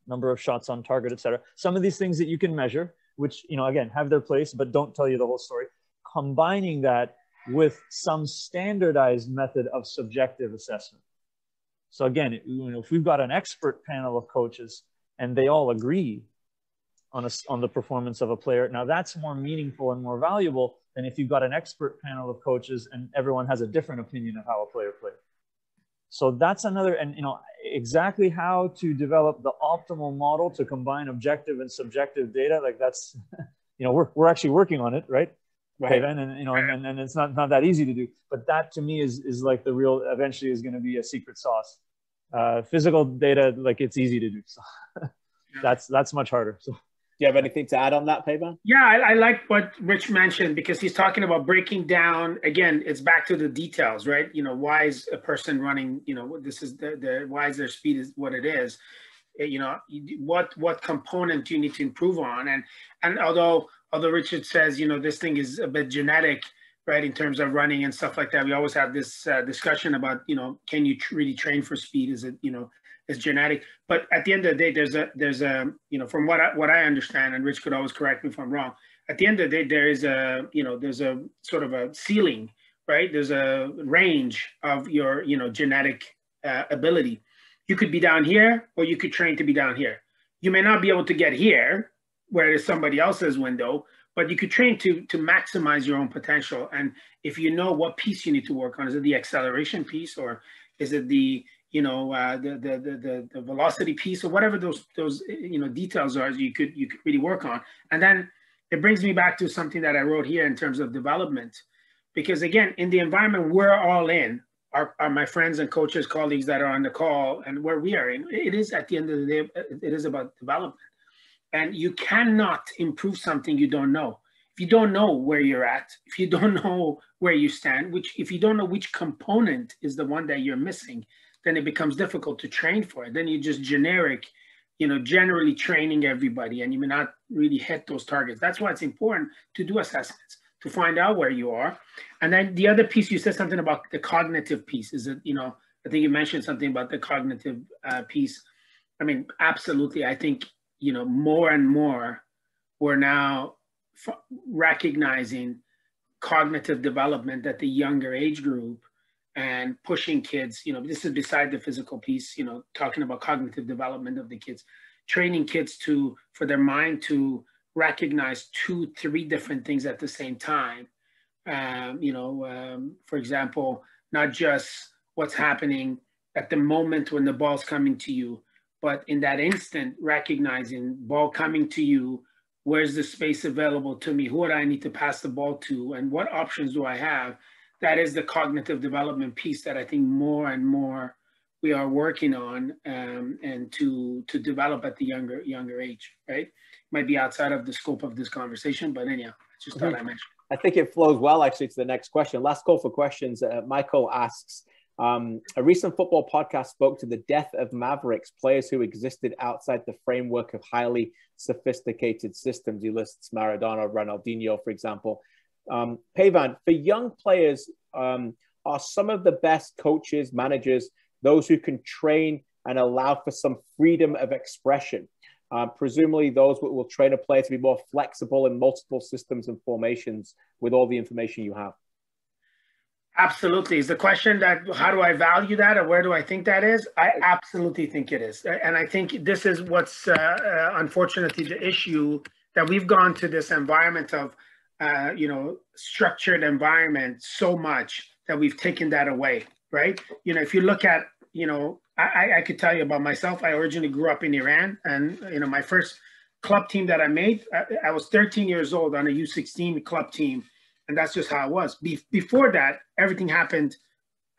number of shots on target, etc. Some of these things that you can measure, which, you know, again, have their place, but don't tell you the whole story. Combining that with some standardized method of subjective assessment. So again, you know, if we've got an expert panel of coaches and they all agree on the performance of a player, now that's more meaningful and more valuable than if you've got an expert panel of coaches and everyone has a different opinion of how a player plays. So that's another, and, you know, exactly how to develop the optimal model to combine objective and subjective data, like that's, you know, we're actually working on it, right? Right. Peyvand, and, you know, and it's not that easy to do, but that to me is like the real, eventually is going to be a secret sauce. Physical data, like, it's easy to do. So that's much harder. So you have anything to add on that, Peyvand? Yeah, I like what Rich mentioned, because he's talking about breaking down. Again, it's back to the details, right? You know, why is a person running? You know, this is why is their speed is what it is. You know, what component do you need to improve on? And although Richard says, you know, this thing is a bit genetic, right, in terms of running and stuff like that. We always have this discussion about, you know, can you really train for speed? Is it, you know, is genetic? But at the end of the day, there's a you know, from what I understand, and Rich could always correct me if I'm wrong. At the end of the day, there is a, you know, there's a sort of a ceiling, right? There's a range of your, you know, genetic ability. You could be down here, or you could train to be down here. You may not be able to get here, where it's somebody else's window, but you could train to maximize your own potential. And if you know what piece you need to work on, is it the acceleration piece, or is it the, you know, the velocity piece, or whatever those you know, details are, you could really work on. And then it brings me back to something that I wrote here in terms of development, because again, in the environment we're all in, are my friends and coaches, colleagues that are on the call, and where we are in, it is, at the end of the day, it is about development. And you cannot improve something you don't know. If you don't know where you're at, if you don't know where you stand, if you don't know which component is the one that you're missing, then it becomes difficult to train for it. Then you're just generic, you know, generally training everybody, and you may not really hit those targets. That's why it's important to do assessments, to find out where you are. And then the other piece, you said something about the cognitive piece. Is it, you know, I think you mentioned something about the cognitive piece. I mean, absolutely. I think, you know, more and more we're now recognizing cognitive development at the younger age group, and pushing kids, you know, this is beside the physical piece, you know, talking about cognitive development of the kids, training kids for their mind to recognize 2-3 different things at the same time. You know, for example, not just what's happening at the moment when the ball's coming to you, but in that instant, recognizing ball coming to you, where's the space available to me? Who do I need to pass the ball to? And what options do I have? That is the cognitive development piece that I think more and more we are working on, and to develop at the younger age, right? Might be outside of the scope of this conversation, but anyhow, I just thought I mentioned. I think it flows well actually to the next question. Last call for questions. Michael asks, a recent football podcast spoke to the death of Mavericks, players who existed outside the framework of highly sophisticated systems. He lists Maradona, Ronaldinho, for example. Peyvand, for young players, are some of the best coaches, managers, those who can train and allow for some freedom of expression? Presumably those will train a player to be more flexible in multiple systems and formations with all the information you have. Absolutely. Is the question that how do I value that, or where do I think that is? I absolutely think it is. And I think this is what's unfortunately the issue, that we've gone to this environment of, you know, structured environment so much that we've taken that away, right? You know, if you look at, you know, I could tell you about myself. I originally grew up in Iran, and, you know, my first club team that I made, I was 13 years old on a U16 club team. And that's just how it was. Before that, everything happened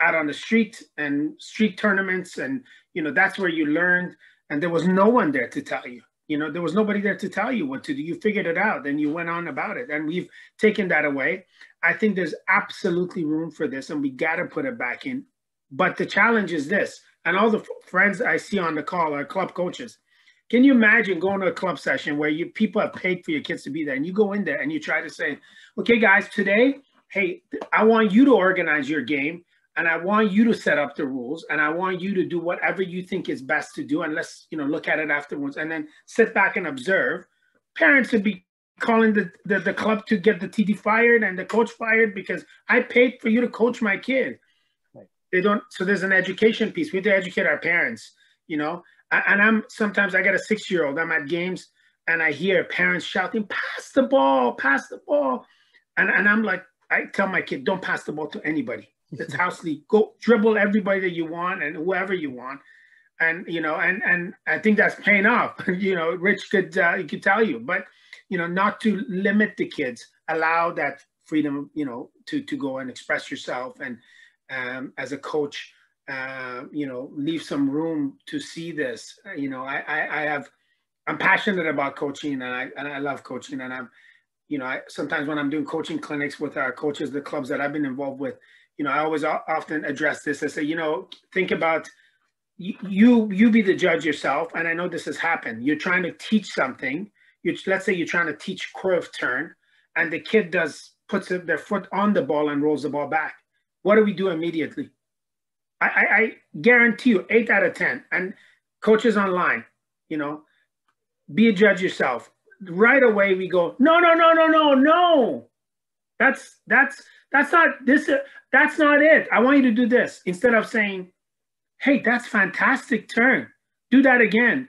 out on the street and street tournaments. And, you know, that's where you learned. And there was no one there to tell you. You know, there was nobody there to tell you what to do. You figured it out, and you went on about it. And we've taken that away. I think there's absolutely room for this, and we got to put it back in. But the challenge is this, and all the friends I see on the call are club coaches. Can you imagine going to a club session where people have paid for your kids to be there, and you go in there and you try to say, okay, guys, today, hey, I want you to organize your game, and I want you to set up the rules, and I want you to do whatever you think is best to do, and let's, you know, look at it afterwards, and then sit back and observe. Parents would be calling the club to get the TD fired and the coach fired because I paid for you to coach my kid. Right. They don't. So there's an education piece. We have to educate our parents, you know. And sometimes I got a 6-year-old, I'm at games and I hear parents shouting, pass the ball, pass the ball. And I'm like, I tell my kid, don't pass the ball to anybody. It's house league. Go dribble everybody that you want and whoever you want. And, you know, and I think that's paying off. You know, Rich could tell you, but, you know, not to limit the kids, allow that freedom, you know, to go and express yourself. And as a coach, you know, leave some room to see this. You know, I have I'm passionate about coaching, and I love coaching, and I'm, sometimes when I'm doing coaching clinics with our coaches, the clubs that I've been involved with, I always often address this. I say, think about you be the judge yourself. And I know this has happened. You're trying to teach something. Let's say you're trying to teach curve turn, and the kid puts their foot on the ball and rolls the ball back. What do we do immediately? I guarantee you 8 out of 10. And coaches online, be a judge yourself. Right away we go, no. That's not this. That's not it. I want you to do this, instead of saying, hey, that's fantastic turn. Do that again,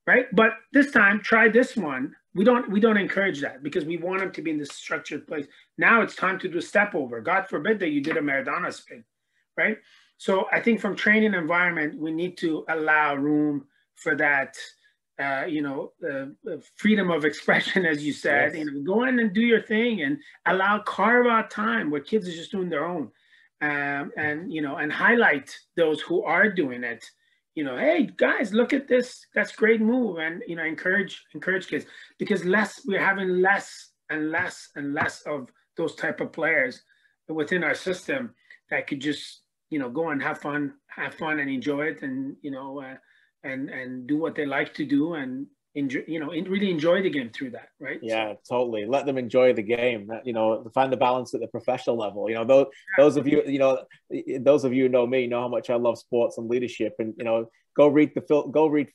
right? But this time, try this one. We don't encourage that, because we want them to be in this structured place. Now it's time to do a step over. God forbid that you did a Maradona spin, right? So I think from training environment, we need to allow room for that, freedom of expression, as you said. Yes. Go in and do your thing, and carve out time where kids are just doing their own, and highlight those who are doing it. Hey guys, look at this. That's a great move, and encourage kids, because we're having less and less and less of those type of players within our system that could just go and have fun and enjoy it, and and do what they like to do, and enjoy, really enjoy the game through that, right? Yeah, totally. Let them enjoy the game. Find the balance at the professional level. Those of you who know me know how much I love sports and leadership. And go read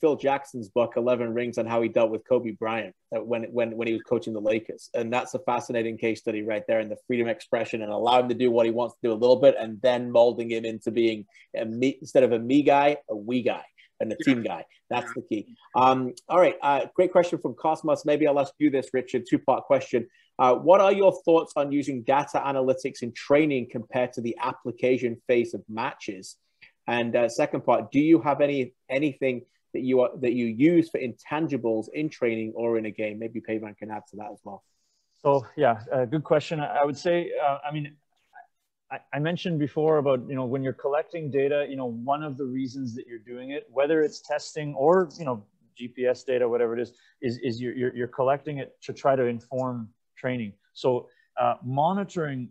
Phil Jackson's book 11 Rings, on how he dealt with Kobe Bryant when he was coaching the Lakers. And that's a fascinating case study right there, in the freedom of expression, and allow him to do what he wants to do a little bit, and then molding him into being instead of a me guy, a we guy, and a team guy. That's the key. All right. Great question from Cosmos. Maybe I'll ask you this, Richard. 2-part question. What are your thoughts on using data analytics in training compared to the application phase of matches? And second part, do you have anything that you use for intangibles in training or in a game? Maybe Peyvand can add to that as well. So yeah, good question. I would say, I mentioned before about, when you're collecting data, one of the reasons that you're doing it, whether it's testing or, GPS data, whatever it is you're collecting it to try to inform training. So monitoring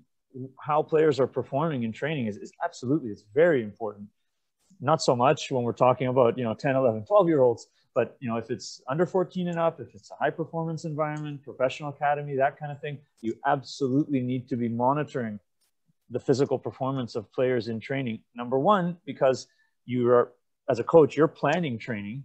how players are performing in training is absolutely, it's very important. Not so much when we're talking about, 10, 11, 12-year-olds, but, if it's under 14 and up, if it's a high performance environment, professional academy, that kind of thing, you absolutely need to be monitoring the physical performance of players in training. Number one, because as a coach, you're planning training.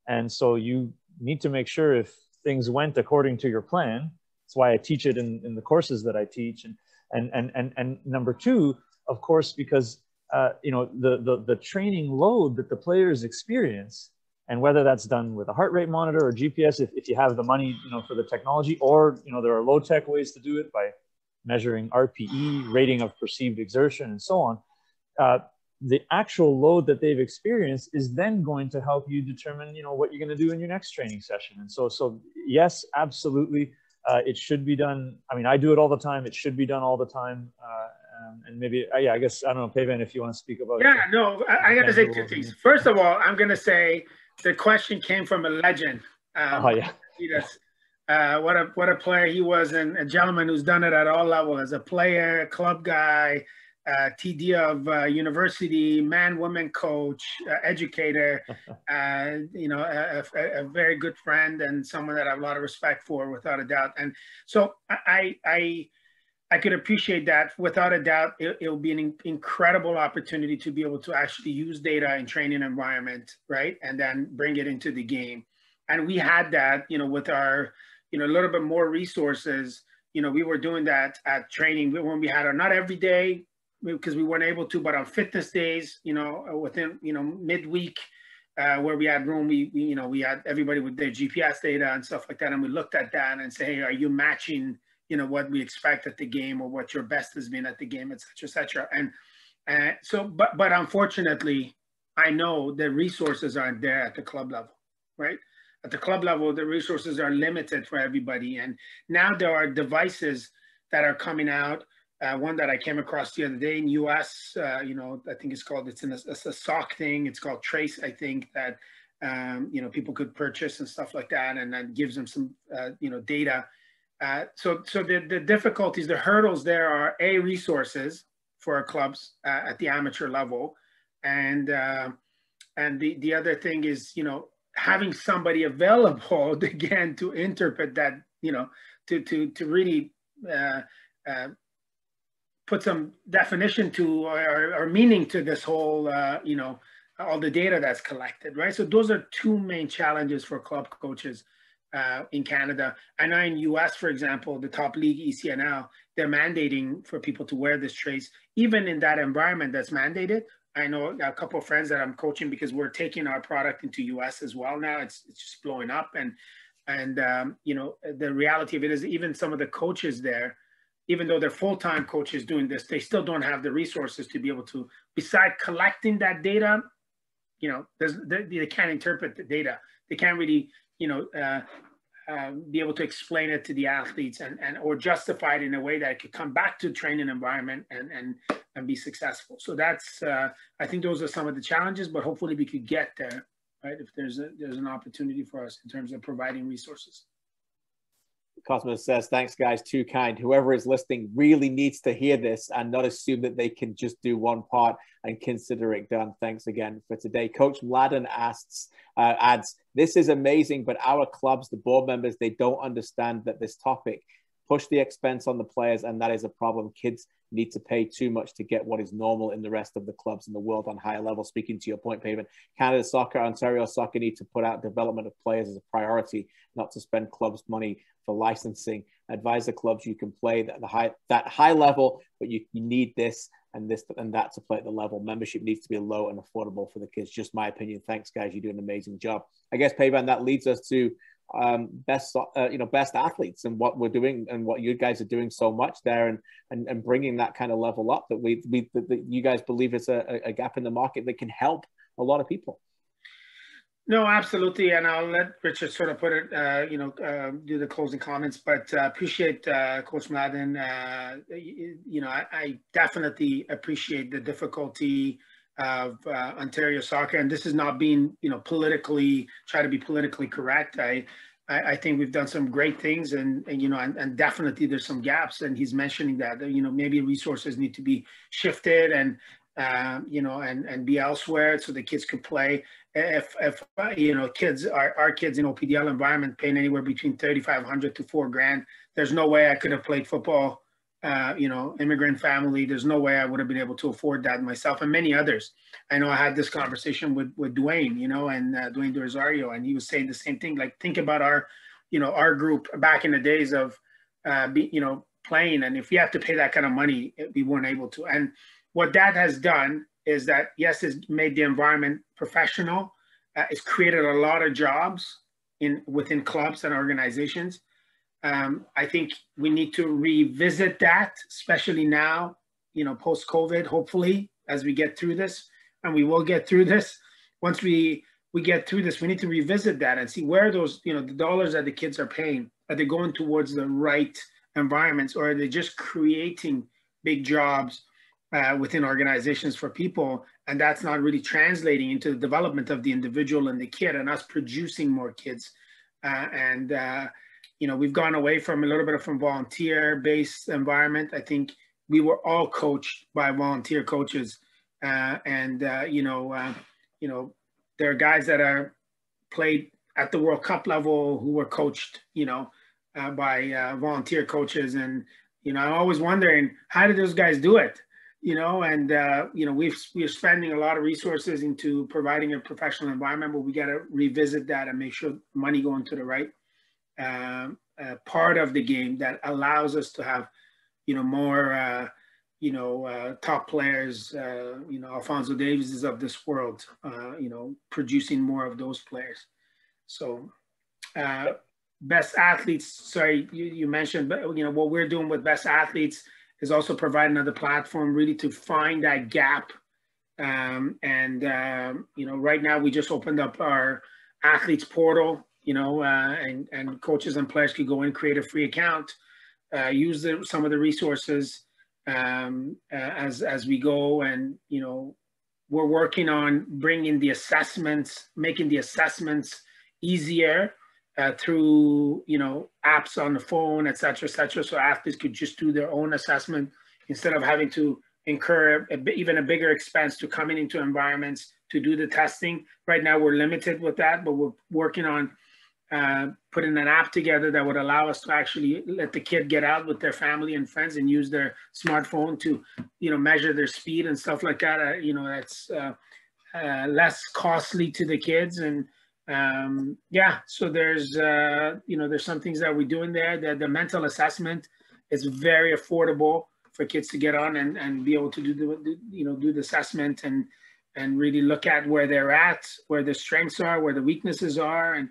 And so you need to make sure if things went according to your plan. That's why I teach it in the courses that I teach. And number two, of course, because, the training load that the players experience, and whether that's done with a heart rate monitor or GPS, if you have the money, for the technology, or, there are low tech ways to do it by measuring RPE, rating of perceived exertion, and so on. The actual load that they've experienced is then going to help you determine, what you're going to do in your next training session. And so yes, absolutely, it should be done. I mean, I do it all the time. It should be done all the time. And maybe, I guess, I don't know, Peyvand, if you want to speak about. Yeah, no, I got to say 2 things. First of all, I'm going to say the question came from a legend. What a player he was, and a gentleman who's done it at all levels, as a player, club guy, TD of university, man, woman coach, educator, a very good friend, and someone that I have a lot of respect for, without a doubt. And so I could appreciate that. Without a doubt, it will be an incredible opportunity to be able to actually use data in training environment, right? And then bring it into the game. And we had that, with our, a little bit more resources. We were doing that at training when we had our, not every day, because we weren't able to, but on fitness days, within, midweek, where we had room, we had everybody with their GPS data and stuff like that. And we looked at that and say, hey, are you matching, what we expect at the game, or what your best has been at the game, et cetera, et cetera. And so, but unfortunately, I know the resources aren't there at the club level, right? At the club level, the resources are limited for everybody. And now there are devices that are coming out. One that I came across the other day in US, I think it's a SOC thing. It's called Trace, I think, that people could purchase and stuff like that, and then gives them some, data. So the difficulties, the hurdles there are resources for our clubs at the amateur level, and the other thing is, having somebody available again to interpret that, to really put some definition to or meaning to this whole, all the data that's collected, right? So those are two main challenges for club coaches in Canada. I know in US, for example, the top league, ECNL, they're mandating for people to wear this trace. Even in that environment that's mandated, I know a couple of friends that I'm coaching, because we're taking our product into US as well now. It's just blowing up. And the reality of it is, even some of the coaches there, even though they're full-time coaches doing this, they still don't have the resources to be able to, besides collecting that data, they can't interpret the data. They can't really, be able to explain it to the athletes or justify it in a way that it could come back to training environment and be successful. So that's, I think those are some of the challenges, but hopefully we could get there, right? If there's an opportunity for us in terms of providing resources. Cosmos says, thanks guys, too kind. Whoever is listening really needs to hear this and not assume that they can just do one part and consider it done. Thanks again for today. Coach Mladen adds, this is amazing, but our clubs, the board members, they don't understand that this topic push the expense on the players, and that is a problem. Kids need to pay too much to get what is normal in the rest of the clubs in the world on higher level. Speaking to your point, Peyvand, Canada Soccer, Ontario Soccer need to put out development of players as a priority, not to spend clubs money for licensing. Advise the clubs you can play that high level, but you need this and that to play at the level. Membership needs to be low and affordable for the kids. Just my opinion. Thanks, guys. You do an amazing job. I guess, Peyvand, that leads us to best athletes and what we're doing and what you guys are doing so much there and bringing that kind of level up that you guys believe is a gap in the market that can help a lot of people. No, absolutely. And I'll let Richard sort of put it, do the closing comments, but appreciate Coach Mladen. I definitely appreciate the difficulty of Ontario soccer, and this is not being, try to be politically correct. I think we've done some great things, and definitely there's some gaps, and he's mentioning that, maybe resources need to be shifted and be elsewhere so the kids could play. If kids, our kids in OPDL environment paying anywhere between $3,500 to $4,000, there's no way I could have played football. Immigrant family, there's no way I would have been able to afford that myself, and many others. I know I had this conversation with Dwayne, and Dwayne de Rosario, and he was saying the same thing. Like, think about our group back in the days of, playing, and if you have to pay that kind of money, we weren't able to. And what that has done is that, yes, it's made the environment professional. It's created a lot of jobs within clubs and organizations. I think we need to revisit that, especially now, post-COVID, hopefully, as we get through this, and we will get through this. Once we get through this, we need to revisit that and see where those, the dollars that the kids are paying, are they going towards the right environments, or are they just creating big jobs within organizations for people, and that's not really translating into the development of the individual and the kid, and us producing more kids. We've gone away from a little bit from volunteer-based environment. I think we were all coached by volunteer coaches, there are guys that are played at the World Cup level who were coached, by volunteer coaches, and I'm always wondering, how did those guys do it? We're spending a lot of resources into providing a professional environment, but we got to revisit that and make sure money going to the right part of the game that allows us to have, more, top players, Alphonso Davies of this world, producing more of those players. So best athletes, sorry, you mentioned, but what we're doing with best athletes is also provide another platform really to find that gap. Right now we just opened up our athletes portal, and coaches and players could go in, create a free account, use some of the resources as we go, and we're working on bringing the assessments, making the assessments easier through, you know, apps on the phone, et cetera, so athletes could just do their own assessment instead of having to incur even a bigger expense to coming into environments to do the testing. Right now, we're limited with that, but we're working on putting an app together that would allow us to actually let the kid get out with their family and friends and use their smartphone to, you know, measure their speed and stuff like that. You know, that's less costly to the kids. And yeah, so there's, you know, there's some things that we're doing there. The mental assessment is very affordable for kids to get on and be able to do the, you know, do the assessment and really look at where they're at, where the strengths are, where the weaknesses are. And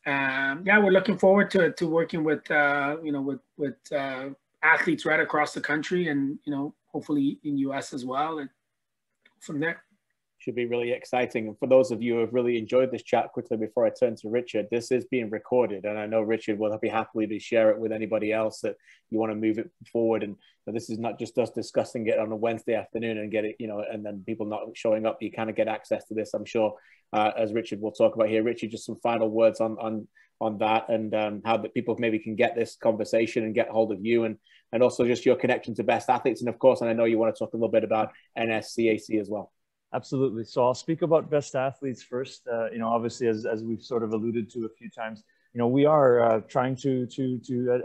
yeah, we're looking forward to working with, you know, with athletes right across the country and, you know, hopefully in US as well. And from there. Should be really exciting. And for those of you who have really enjoyed this chat, quickly before I turn to Richard, this is being recorded, and I know Richard will be happily to share it with anybody else that you want to move it forward. And this is not just us discussing it on a Wednesday afternoon and get it, you know, and then people not showing up. You kind of get access to this, I'm sure, as Richard will talk about here. Richard, just some final words on that, and how that people maybe can get this conversation and get hold of you, and also just your connection to best athletes. And of course, and I know you want to talk a little bit about NSCAC as well. Absolutely. So I'll speak about best athletes first. You know, obviously, as we've sort of alluded to a few times, you know, we are trying to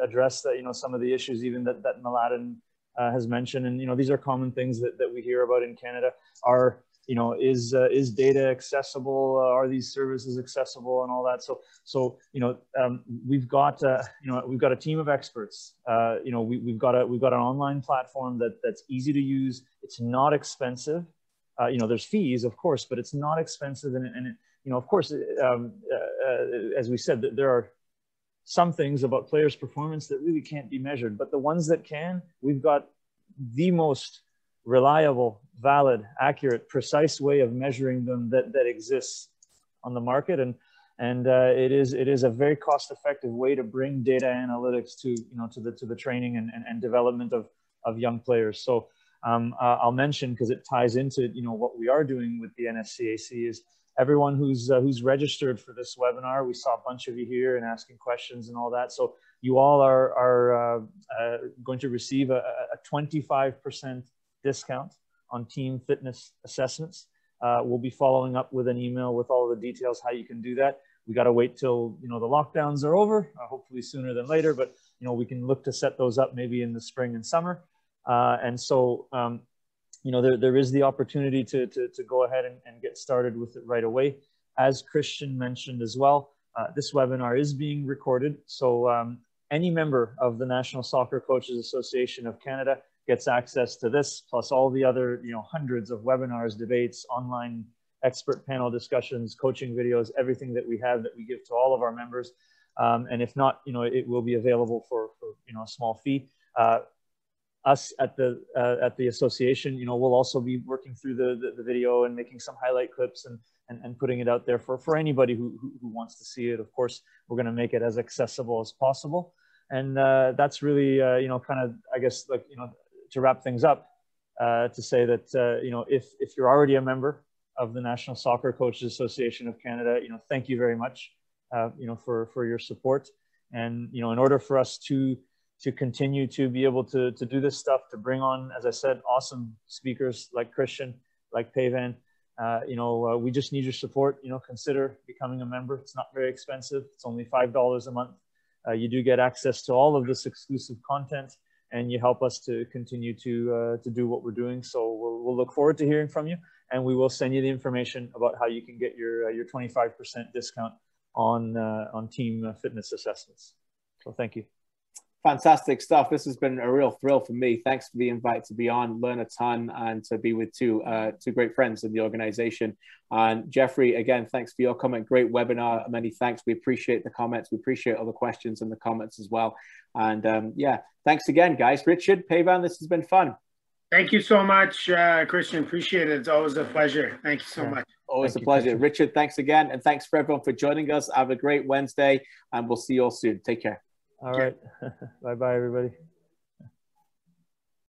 address that, you know, some of the issues even that Mladen has mentioned. And, you know, these are common things that we hear about in Canada. Are, you know, is data accessible? Are these services accessible and all that? So you know, we've got you know, we've got a team of experts. You know, we've got an online platform that's easy to use. It's not expensive. You know, there's fees, of course, but it's not expensive. And it, you know, of course, as we said, there are some things about players' performance that really can't be measured, but the ones that can, we've got the most reliable, valid, accurate, precise way of measuring them that exists on the market. And it is a very cost-effective way to bring data analytics to, you know, to the training and development of young players. So I'll mention, because it ties into, you know, what we are doing with the NSCAC, is everyone who's registered for this webinar. We saw a bunch of you here and asking questions and all that. So you all are going to receive a 25% discount on team fitness assessments. We'll be following up with an email with all the details how you can do that. We got to wait till, you know, the lockdowns are over, hopefully sooner than later, but, you know, we can look to set those up maybe in the spring and summer. And so, you know, there is the opportunity to go ahead and get started with it right away. As Kristian mentioned as well, this webinar is being recorded. So any member of the National Soccer Coaches Association of Canada gets access to this, plus all the other, you know, hundreds of webinars, debates, online expert panel discussions, coaching videos, everything that we have that we give to all of our members. And if not, you know, it will be available for you know, a small fee. Us at the association, you know, we'll also be working through the video and making some highlight clips and putting it out there for anybody who wants to see it. Of course, we're going to make it as accessible as possible. And that's really, you know, kind of, I guess, like, you know, to wrap things up, to say that, you know, if you're already a member of the National Soccer Coaches Association of Canada, you know, thank you very much, you know, for your support. And, you know, in order for us to continue to be able to do this stuff, to bring on, as I said, awesome speakers like Kristian, like Peyvand, you know, we just need your support. You know, consider becoming a member. It's not very expensive. It's only $5 a month. You do get access to all of this exclusive content, and you help us to continue to do what we're doing. So we'll look forward to hearing from you, and we will send you the information about how you can get your 25% discount on team fitness assessments. So thank you. Fantastic stuff. This has been a real thrill for me. Thanks for the invite to be on, learn a ton, and to be with two great friends in the organization. And Jeffrey, again, thanks for your comment. Great webinar. Many thanks. We appreciate the comments. We appreciate all the questions and the comments as well. And yeah, thanks again, guys. Richard, Peyvand, this has been fun. Thank you so much, Kristian. Appreciate it. It's always a pleasure. Thank you so much. Always a pleasure. Richard, thanks again. And thanks for everyone for joining us. Have a great Wednesday, and we'll see you all soon. Take care. All right. Bye-bye, everybody.